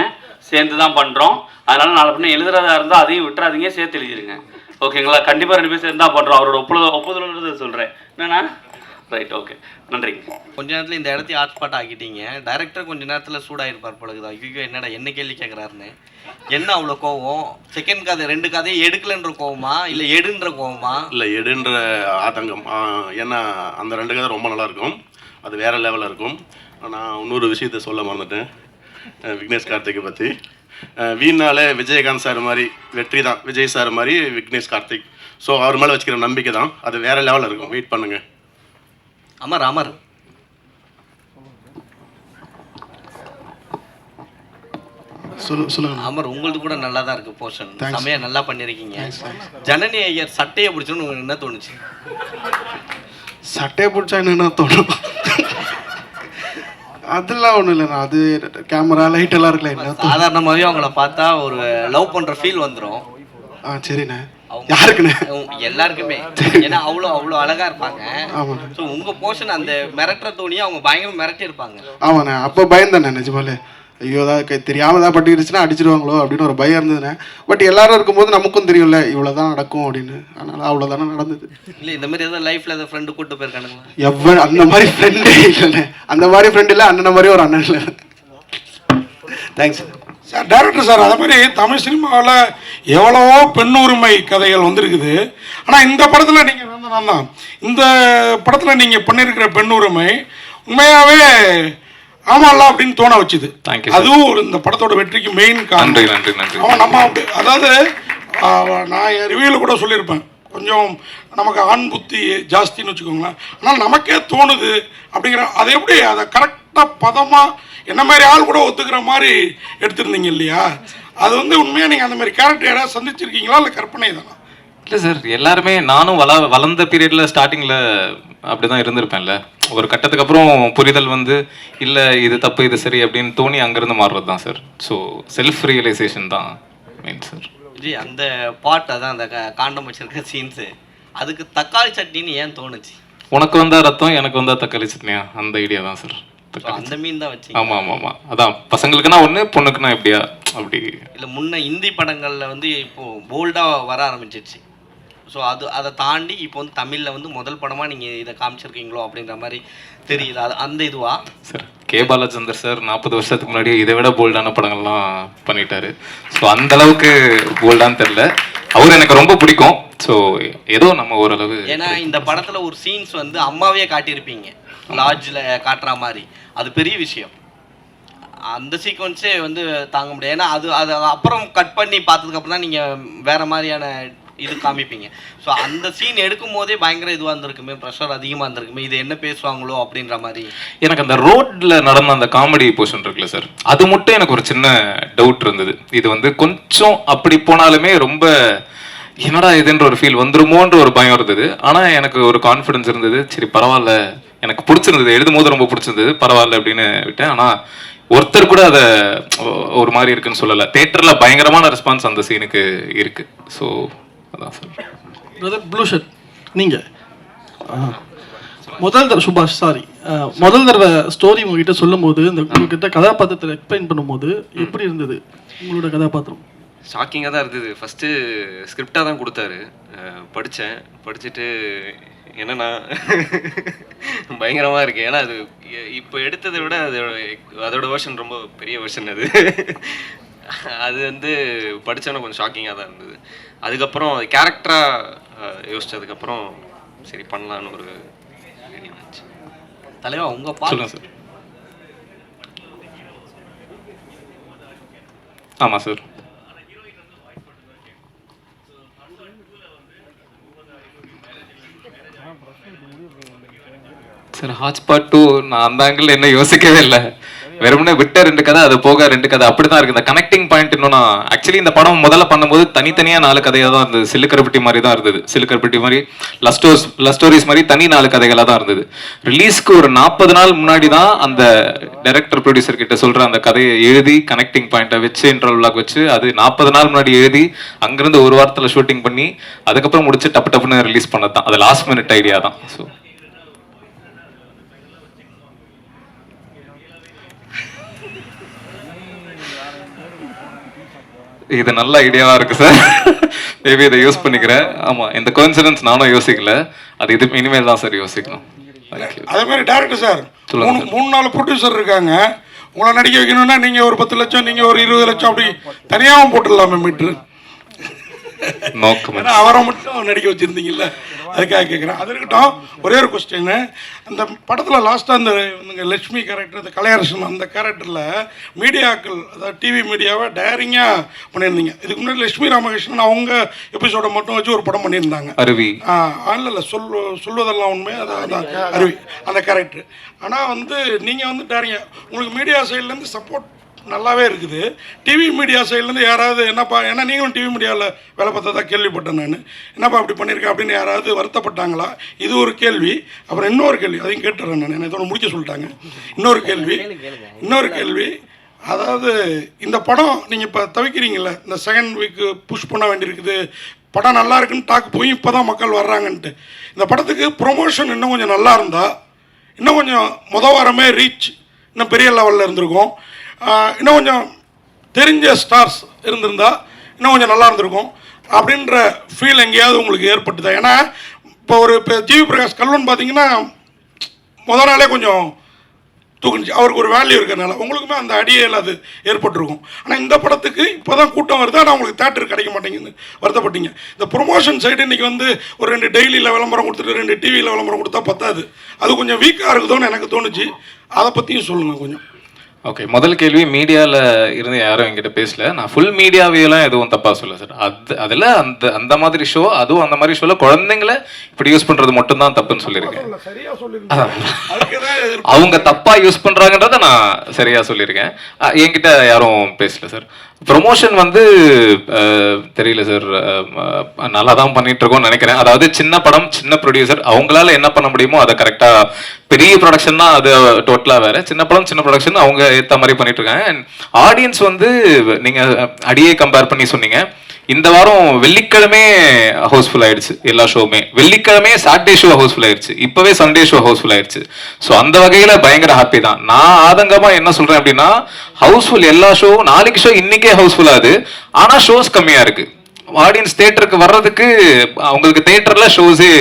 சேர்ந்து தான் பண்ணுறோம். அதனால் நாளை பின்ன எழுதுறதா இருந்தால் அதையும் விட்டுறாதீங்க, சேர்த்து எழுதிருங்க. ஓகேங்களா? கண்டிப்பாக 2 பேர் சேர்ந்து தான் பண்ணுறோம். அவரோட ஒப்புதலோடு சொல்கிறேன். என்னண்ணா? ரைட், ஓகே, நன்றிங்க. கொஞ்ச நேரத்தில் இந்த இடத்தையும் ஹாட்ஸ்பாட் ஆக்கிட்டீங்க. டைரக்டர் கொஞ்ச நேரத்தில் சூடாயிருப்பார் பொழுது. ஐயோ என்னடா என்ன கேள்வி கேட்குறாருன்னு. என்ன அவ்வளோ கோவம்? செகண்ட் கதை 2 கதையும் எடுக்கலன்ற கோவமா இல்லை எடுன்ற கோவமா? இல்லை, எடுன்ற ஆதங்கம். ஏன்னா அந்த 2 கதை ரொம்ப நல்லாயிருக்கும், அது வேறு லெவலில் இருக்கும். நான் இன்னொரு விஷயத்த சொல்ல மறந்துட்டேன் விக்னேஷ் கார்த்திகை பற்றி. வீணாலே விஜயகாந்த் சார் மாதிரி வெற்றி தான், விஜய் சார் மாதிரி விக்னேஷ் கார்த்திக். ஸோ அவர் மேலே வச்சுக்கிற நம்பிக்கை தான், அது வேறு லெவலில் இருக்கும். வெயிட் பண்ணுங்கள். அமர் சொல்லுங்க. அமர், உங்களது கூட நல்லா தான் இருக்குது போர்ஷன். செமையாக நல்லா பண்ணியிருக்கீங்க. ஜனனி ஐயர் சட்டையை பிடிச்சோன்னு உங்களுக்கு என்ன தோணுச்சு? சட்டையை பிடிச்சா என்ன தோணும்? அதெல்லாம் ஒன்றும் இல்லைண்ணா. அது கேமரா லைட் எல்லாம் இருக்குல்ல, என்ன சாதாரணமாகவே அவங்கள பார்த்தா ஒரு லவ் பண்ணுற ஃபீல் வந்துடும். சரிண்ணே. யாருக்குண்ணே? எல்லாருக்குமே. ஏன்னா அவ்வளோ அழகாக இருப்பாங்க. ஆமாண்ணே. ஸோ உங்கள் போர்ஷன் அந்த மிரட்டுற தோணியை அவங்க பயங்கரமாக மிரட்டி இருப்பாங்க. ஆமாண்ணே. அப்போ பயந்தானே நிஜமாலே. ஐயோ தான் தெரியாமல் தான் பட்டுக்கிடுச்சுன்னா அடிச்சிடுவாங்களோ அப்படின்னு ஒரு பயம் இருந்ததுண்ணே. பட் எல்லாரும் இருக்கும்போது நமக்கும் தெரியும்ல இவ்வளோதான் நடக்கும் அப்படின்னு. அதனால் அவ்வளோதானே நடந்தது. இல்லை, இந்த மாதிரி ஏதாவது லைஃப்பில் ஏதாவது ஃப்ரெண்டு கூப்பிட்டு போயிருக்கானுங்களா? அந்த மாதிரி ஃப்ரெண்டே இல்லைண்ணே. அந்த மாதிரி ஃப்ரெண்ட் இல்லை, அண்ணன் மாதிரி ஒரு அண்ணன் இல்லை. Thanks sir. டைரக்டர் சார், அதே மாதிரி தமிழ் சினிமாவில் எவ்வளவோ பெண் உரிமை கதைகள் வந்திருக்குது. ஆனால் இந்த படத்தில் நீங்கள் இந்த படத்தில் நீங்கள் பண்ணியிருக்கிற பெண் உரிமை உண்மையாகவே ஆமாம்ல அப்படின்னு தோண வச்சுது. அதுவும் ஒரு இந்த படத்தோட வெற்றிக்கு மெயின் காரணம். அவன் நம்ம அதாவது நான் என் ரிவ்யூவில் கூட சொல்லியிருப்பேன், கொஞ்சம் நமக்கு ஆண் புத்தி ஜாஸ்தின்னு வச்சுக்கோங்களேன். ஆனால் நமக்கே தோணுது அப்படிங்கிற அதை எப்படி அதை கரெக்டாக பதமாக என்ன மாதிரி ஆள் கூட ஒத்துக்கிற மாதிரி எடுத்துருந்தீங்க இல்லையா? அது வந்து உண்மையாக நீங்கள் அந்த மாதிரி கேரக்டர் யாராவது சந்திச்சிருக்கீங்களா இல்லை கற்பனை தானா? இல்லை சார், எல்லாருமே நானும் வளர்ந்த பீரியடில் ஸ்டார்டிங்கில் அப்படி தான் இருந்திருப்பேன்ல. ஒரு கட்டத்துக்கு அப்புறம் புரிதல் வந்து இல்லை இது தப்பு இது சரி அப்படின்னு தோணி அங்கேருந்து மாறுறது தான் சார். ஸோ செல்ஃப் ரியலைசேஷன் தான் மெயின் சார். ஜி, அந்த பாட் அதான் அந்த காண்டம் வச்சிருக்க சீன்ஸு, அதுக்கு தக்காளி சட்னின்னு ஏன் தோணுச்சு? உனக்கு வந்தால் ரத்தம், எனக்கு வந்தால் தக்காளி சட்னியா, அந்த ஐடியா தான் சார். அந்த மீன் தான் வச்சு. ஆமாம், அதான் பசங்களுக்குன்னா ஒன்று, பொண்ணுக்குன்னா எப்படியா அப்படி. இல்லை, முன்ன இந்தி படங்களில் வந்து இப்போது போல்டாக வர ஆரம்பிச்சிருச்சு. ஸோ அதை தாண்டி இப்போ வந்து தமிழில் வந்து முதல் படமாக நீங்கள் இதை காமிச்சிருக்கீங்களோ அப்படின்ற மாதிரி தெரியுது. அது அந்த இதுவா சார்? கே பாலச்சந்தர் சார் 40 வருஷத்துக்கு முன்னாடி இதை விட போல்டான படங்கள்லாம் பண்ணிட்டாரு. ஸோ அந்த அளவுக்கு போல்டான்னு தெரில. அவர் எனக்கு ரொம்ப பிடிக்கும். ஸோ ஏதோ நம்ம ஓரளவு. ஏன்னா இந்த படத்தில் ஒரு சீன்ஸ் வந்து அம்மாவே காட்டியிருப்பீங்க, லாட்ஜில் காட்டுற மாதிரி. அது பெரிய விஷயம். அந்த சீக்வன்ஸே வந்து தாங்க முடியாது. ஏன்னா அது அப்புறம் கட் பண்ணி பார்த்ததுக்கப்புறம் தான் நீங்கள் வேறு மாதிரியான இது காமிப்பீங்க. ஸோ அந்த சீன் எடுக்கும் போதே பயங்கர இதுவாக இருந்திருக்குமே, ப்ரெஷர் அதிகமாக இருந்திருக்குமே, இது என்ன பேசுவாங்களோ அப்படின்ற மாதிரி. எனக்கு அந்த ரோட்டில் நடந்த அந்த காமெடி போர்ஷன் இருக்குல்ல சார், அது மட்டும் எனக்கு ஒரு சின்ன டவுட் இருந்தது. இது வந்து கொஞ்சம் அப்படி போனாலுமே ரொம்ப என்னடா இதுன்ற ஒரு ஃபீல் வந்துருமோன்ற ஒரு பயம் இருந்தது. ஆனால் எனக்கு ஒரு கான்ஃபிடன்ஸ் இருந்தது. சரி பரவாயில்ல, எனக்கு பிடிச்சிருந்தது, எழுதும் போது ரொம்ப பிடிச்சிருந்தது, பரவாயில்ல அப்படின்னு விட்டேன். ஆனால் ஒருத்தர் கூட அதை ஒரு மாதிரி இருக்குன்னு சொல்லலை. தேட்டரில் பயங்கரமான ரெஸ்பான்ஸ் அந்த சீனுக்கு இருக்கு. ஸோ அதான் சார். பிரதர் ப்ளூ ஷர்ட் நீங்கள் முதல் தடவை சுபாஷ் சாரி முதல் தடவை ஸ்டோரி உங்ககிட்ட சொல்லும் போது இந்த உங்ககிட்ட கதாபாத்திரத்தை எக்ஸ்பிளைன் பண்ணும்போது எப்படி இருந்தது உங்களோட கதாபாத்திரம்? ஷாக்கிங்காக தான் இருந்தது. ஃபஸ்ட்டு ஸ்கிரிப்டாக தான் கொடுத்தாரு, படிச்சுட்டு என்னன்னா பயங்கரமாக இருக்குது. ஏன்னா அது இப்போ எடுத்ததை விட அதோட வெர்ஷன் ரொம்ப பெரிய வெர்ஷன் அது. அது வந்து படித்தோன்னே கொஞ்சம் ஷாக்கிங்காக தான் இருந்தது. அதுக்கப்புறம் கேரக்டராக யோசிச்சதுக்கப்புறம் சரி பண்ணலான்னு ஒரு தலைவா உங்கள் சொல்லுங்கள் சார். ஆமாம் சார். சார் ஹாட்ஸ்பாட் 2 நான் அந்த ஆங்கிள் என்ன யோசிக்கவே இல்லை. வெறுமனே விட்ட 2 கதை, அது போக 2 கதை அப்படி தான் இருக்குது. இந்த கனெக்டிங் பாயிண்ட் இன்னும் நான் ஆக்சுவலி இந்த படம் முதல்ல பண்ணும்போது தனித்தனியாக 4 கதையாக தான் இருந்தது. சிலுக்கரப்பட்டி மாதிரி தான் இருந்தது. சிலுக்கரப்பட்டி மாதிரி லவ் ஸ்டோரிஸ் மாதிரி தனி 4 கதைகளாக தான் இருந்தது. ரிலீஸ்க்கு ஒரு 40 நாள் முன்னாடி தான் அந்த டைரக்டர் ப்ரொடியூசர் கிட்ட சொல்கிற அந்த கதையை எழுதி கனெக்டிங் பாயிண்ட்டை வச்சு இன்டர்வலாக் வச்சு அது 40 நாள் முன்னாடி எழுதி அங்கேருந்து ஒரு வாரத்தில் ஷூட்டிங் பண்ணி அதுக்கப்புறம் முடிச்சு டப்புன்னு ரிலீஸ் பண்ணது தான். அது லாஸ்ட் மினிட் ஐடியா தான். ஸோ இது நல்ல ஐடியாவாக இருக்குது சார். மேபி இதை யூஸ் பண்ணிக்கிறேன். ஆமாம், இந்த கோஇன்சிடென்ஸ் நானும் யோசிக்கல. அது இது இனிமேல் தான் சார் யோசிக்கணும். அதே மாதிரி டேரக்டர் சார் 3-4 ப்ரொடியூசர் இருக்காங்க. உங்களை நடிக்க வைக்கணும்னா நீங்கள் ஒரு 10 லட்சம், நீங்கள் ஒரு 20 லட்சம் அப்படி தனியாகவும் போட்டுடலாமே மீட்ரு. நோக்கம் அவரை மட்டும் நடிக்க வச்சுருந்தீங்கல்ல, அதுக்காக கேட்குறேன். அது இருக்கட்டும். ஒரே ஒரு கொஸ்டின். அந்த படத்தில் லாஸ்ட்டாக அந்த லட்சுமி கேரக்டர், அந்த கலையரசன் அந்த கேரக்டரில் மீடியாக்கள், அதாவது டிவி மீடியாவை டேரிங்காக பண்ணியிருந்தீங்க. இதுக்கு முன்னாடி லட்சுமி ராமகிருஷ்ணன் அவங்க எபிசோடை மட்டும் வச்சு ஒரு படம் பண்ணியிருந்தாங்க. அருவி இல்லை சொல்வதெல்லாம் உண்மை, அதான் அருவி அந்த கேரக்டர். ஆனால் வந்து நீங்கள் வந்து டேரிங்க உங்களுக்கு மீடியா சைட்லேருந்து சப்போர்ட் நல்லாவே இருக்குது. டிவி மீடியா சைட்லேருந்து யாராவது என்னப்பா, ஏன்னா நீங்களும் டிவி மீடியாவில் வேலை பார்த்ததா கேள்விப்பட்டேன் நான், என்னப்பா அப்படி பண்ணியிருக்கேன் அப்படின்னு யாராவது வருத்தப்பட்டாங்களா? இது ஒரு கேள்வி. அப்புறம் இன்னொரு கேள்வி, அதையும் கேட்டுறேன் நான், என்ன இதோட முடிக்க சொல்லிட்டாங்க. இன்னொரு கேள்வி, அதாவது இந்த படம் நீங்கள் இப்போ தவிக்கிறீங்களே, இந்த செகண்ட் வீக்கு புஷ் பண்ண வேண்டியிருக்குது, படம் நல்லா இருக்குன்னு டாக் போய் இப்போ தான் மக்கள் வர்றாங்கன்ட்டு. இந்த படத்துக்கு ப்ரொமோஷன் இன்னும் கொஞ்சம் நல்லா இருந்தால், இன்னும் கொஞ்சம் வாரமே ரீச் இன்னும் பெரிய லெவலில் இருந்திருக்கும். இன்னும் கொஞ்சம் தெரிஞ்ச ஸ்டார்ஸ் இருந்திருந்தால் இன்னும் கொஞ்சம் நல்லா இருந்திருக்கும் அப்படின்ற ஃபீல் எங்கேயாவது உங்களுக்கு ஏற்பட்டுதா? ஏன்னா இப்போ ஜிவி பிரகாஷ் கல்வன் பார்த்தீங்கன்னா முதல் நாளே கொஞ்சம் தூக்குனுச்சு, அவருக்கு ஒரு வேல்யூ இருக்கிறதுனால உங்களுக்குமே அந்த அடியில் அது ஏற்பட்டிருக்கும். ஆனால் இந்த படத்துக்கு இப்போ தான் கூட்டம் வருது, ஆனால் உங்களுக்கு தேட்டர் கிடைக்க மாட்டேங்குது, வருத்தப்பட்டீங்க. இந்த ப்ரொமோஷன் சைடு இன்றைக்கி வந்து ஒரு 2 டெய்லியில் விளம்பரம் கொடுத்துட்டு 2 டிவியில் விளம்பரம் கொடுத்தா பத்தாது, அது கொஞ்சம் வீக்காக இருக்குதோன்னு எனக்கு தோணுச்சு. அதை பற்றியும் சொல்லுங்கள் கொஞ்சம். ஓகே, முதல் கேள்வி, மீடியாவில் இருந்து யாரும் என்கிட்ட பேசல. நான் ஃபுல் மீடியாவையெல்லாம் எதுவும் தப்பாக சொல்ல சார். அதில் அந்த மாதிரி ஷோ, அதுவும் அந்த மாதிரி ஷோவில் குழந்தைங்கள இப்படி யூஸ் பண்ணுறது மட்டும்தான் தப்புன்னு சொல்லியிருக்கேன். அவங்க தப்பாக யூஸ் பண்ணுறாங்கன்றத நான் சரியாக சொல்லியிருக்கேன். என்கிட்ட யாரும் பேசல சார். ப்ரொமோஷன் வந்து தெரியல சார், நல்லா தான் பண்ணிட்டு இருக்கோம்னு நினைக்கிறேன். அதாவது சின்ன படம், சின்ன ப்ரொடியூசர், அவங்களால என்ன பண்ண முடியுமோ அதை கரெக்டாக, பெரிய ப்ரொடக்ஷன் தான் அது டோட்டலாக வேறு. சின்ன படம் சின்ன ப்ரொடக்ஷன் அவங்க ஏற்ற மாதிரி பண்ணிட்டு இருக்காங்க. அண்ட் ஆடியன்ஸ் வந்து நீங்கள் அடியே கம்பேர் பண்ணி சொன்னீங்க. இந்த வாரம் வெள்ளிக்கிழமை ஹவுஸ்ஃபுல் ஆயிடுச்சு எல்லா ஷோவுமே. வெள்ளிக்கிழமை சாட்டர்டே ஷோ ஹவுஸ்ஃபுல் ஆயிடுச்சு, இப்போவே சண்டே ஷோ ஹவுஸ்ஃபுல் ஆயிடுச்சு. ஸோ அந்த வகையில் பயங்கர ஹாப்பி தான். நான் ஆதங்கமாக என்ன சொல்கிறேன் அப்படின்னா, ஹவுஸ்ஃபுல் எல்லா ஷோவும், நாளைக்கு ஷோ இன்னைக்கே ஹவுஸ்ஃபுல் ஆகுது, ஆனால் ஷோஸ் கம்மியாக இருக்குது. ஆடியன்ஸ் தேட்டருக்கு வர்றதுக்கு அவங்களுக்கு தேட்டரில் ஷோஸே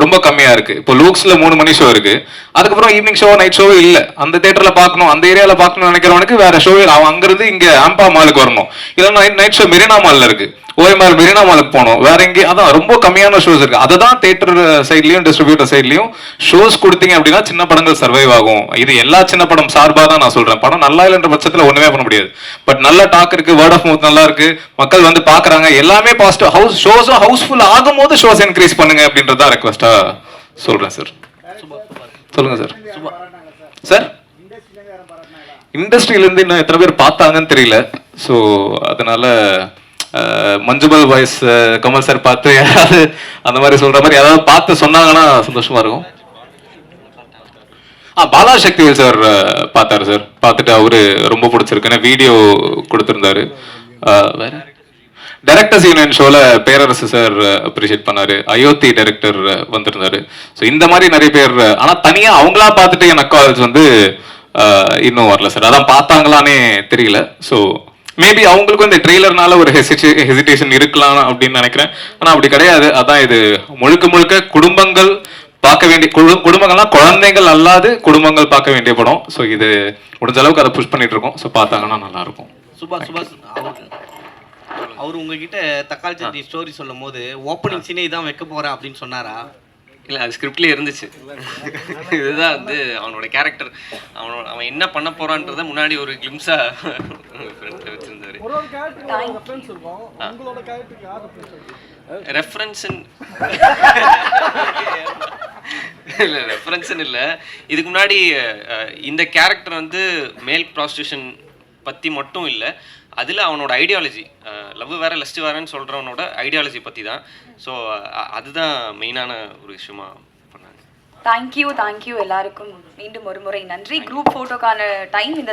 ரொம்ப கம்மியாக இருக்குது. இப்போ லூக்ஸில் 3 மணி ஷோ இருக்குது, அதுக்கப்புறம் ஈவினிங் ஷோ நைட் ஷோவே இல்லை. அந்த தேட்டரில் பார்க்கணும், அந்த ஏரியாவில் பார்க்கணும்னு நினைக்கிறவனுக்கு வேற ஷோவே, அவன் அங்கேருந்து இங்கே ஆம்பா மாலுக்கு வரணும், இல்லைன்னா நைட் ஷோ மெரினா மாலில் இருக்குது, ஓஎம்ஆர் மெரினா மாலுக்கு போகணும், வேற எங்கேயும். அதான் ரொம்ப கம்மியான ஷோஸ் இருக்குது. அதை தான் தேட்டர் சைட்லையும் டிஸ்ட்ரிபியூட்டர் சைட்லையும் ஷோஸ் கொடுத்தீங்க அப்படின்னா சின்ன படங்கள் சர்வைவ் ஆகும். இது எல்லா சின்ன படம் சார்பாக தான் நான் சொல்கிறேன். படம் நல்லா இல்லைன்ற பட்சத்தில் ஒன்றுமே பண்ண முடியாது. பட் நல்ல டாக் இருக்குது, வேர்ட் ஆஃப் மவுத் நல்லா இருக்குது, மக்கள் வந்து பார்க்குறாங்க, எல்லாமே பாசிட்டிவ். ஷோஸும் ஹவுஸ்ஃபுல் ஆகும் போது ஷோஸ் இன்க்ரீஸ் பண்ணுங்க அப்படின்றத ரெக்வஸ்ட்டாக சொல்கிறேன் சார். சொல்லுங்கள் சார். சார் இண்டஸ்ட்ரியிலேருந்து இன்னும் எத்தனை பேர் பார்த்தாங்கன்னு தெரியல. ஸோ அதனால மஞ்சுமல் வாய்ஸ் கமல் சார் பார்த்து யாராவது அந்த மாதிரி சொல்கிற மாதிரி யாராவது பார்த்து சொன்னாங்கன்னா சந்தோஷமாக இருக்கும். பாலா சக்திவேல் சார் பார்த்தாரு சார். பார்த்துட்டு அவரு ரொம்ப பிடிச்சிருக்குன்னு வீடியோ கொடுத்துருந்தாரு. வேற டைரக்டர்ஸ் யூனியன் ஷோல பேரரசு சார் அப்ரிஷியேட் பண்ணாரு. அயோத்தி டைரக்டர் வந்திருந்தாரு. ஸோ இந்த மாதிரி நிறைய பேர், ஆனால் தனியாக அவங்களா பார்த்துட்டு என் அக்கால்ஸ் வந்து இன்னும் வரல சார். அதான் பார்த்தாங்களானே தெரியல. ஸோ மேபி அவங்களுக்கும் இந்த ட்ரெய்லர்னால ஒரு ஹெசிடேஷன் இருக்கலாம் அப்படின்னு நினைக்கிறேன். ஆனால் அப்படி கிடையாது. அதான் இது முழுக்க முழுக்க குடும்பங்கள் பார்க்க வேண்டிய குடும்பங்கள்லாம் குழந்தைகள் அல்லாது குடும்பங்கள் பார்க்க வேண்டிய படம். ஸோ இது முடிஞ்ச அளவுக்கு அதை புஷ் பண்ணிட்டு இருக்கோம். ஸோ பார்த்தாங்கன்னா நல்லா இருக்கும். சுபாஷ் அவர் உங்ககிட்ட தக்காளி சட்னி ஸ்டோரி சொல்லும் போது ஓப்பனிங் சீனே இதான் வைக்க போறேன் அப்படின்னு சொன்னாரா? இல்லை, அது ஸ்கிரிப்ட்லேயே இருந்துச்சு. இதுதான் வந்து அவனோட கேரக்டர். அவன் என்ன பண்ண போறான்றத முன்னாடி ஒரு கிளிம்ஸா வச்சிருந்தாரு. ரெஃபரன்ஸ்ன்னு இல்லை, இதுக்கு முன்னாடி இந்த கேரக்டர் வந்து மேல் ப்ராஸ்டியூஷன் பற்றி மட்டும் இல்லை, அதில் அவனோட ஐடியாலஜி, லவ் வேற லஸ்ட் வேறன்னு சொல்கிறவனோட ஐடியாலஜி பற்றி தான். ஸோ அதுதான் மெயினான ஒரு விஷயமா பண்ணாங்க. தேங்க்யூ எல்லாருக்கும் மீண்டும் ஒரு முறை நன்றி. குரூப் ஃபோட்டோக்கான டைம் இந்த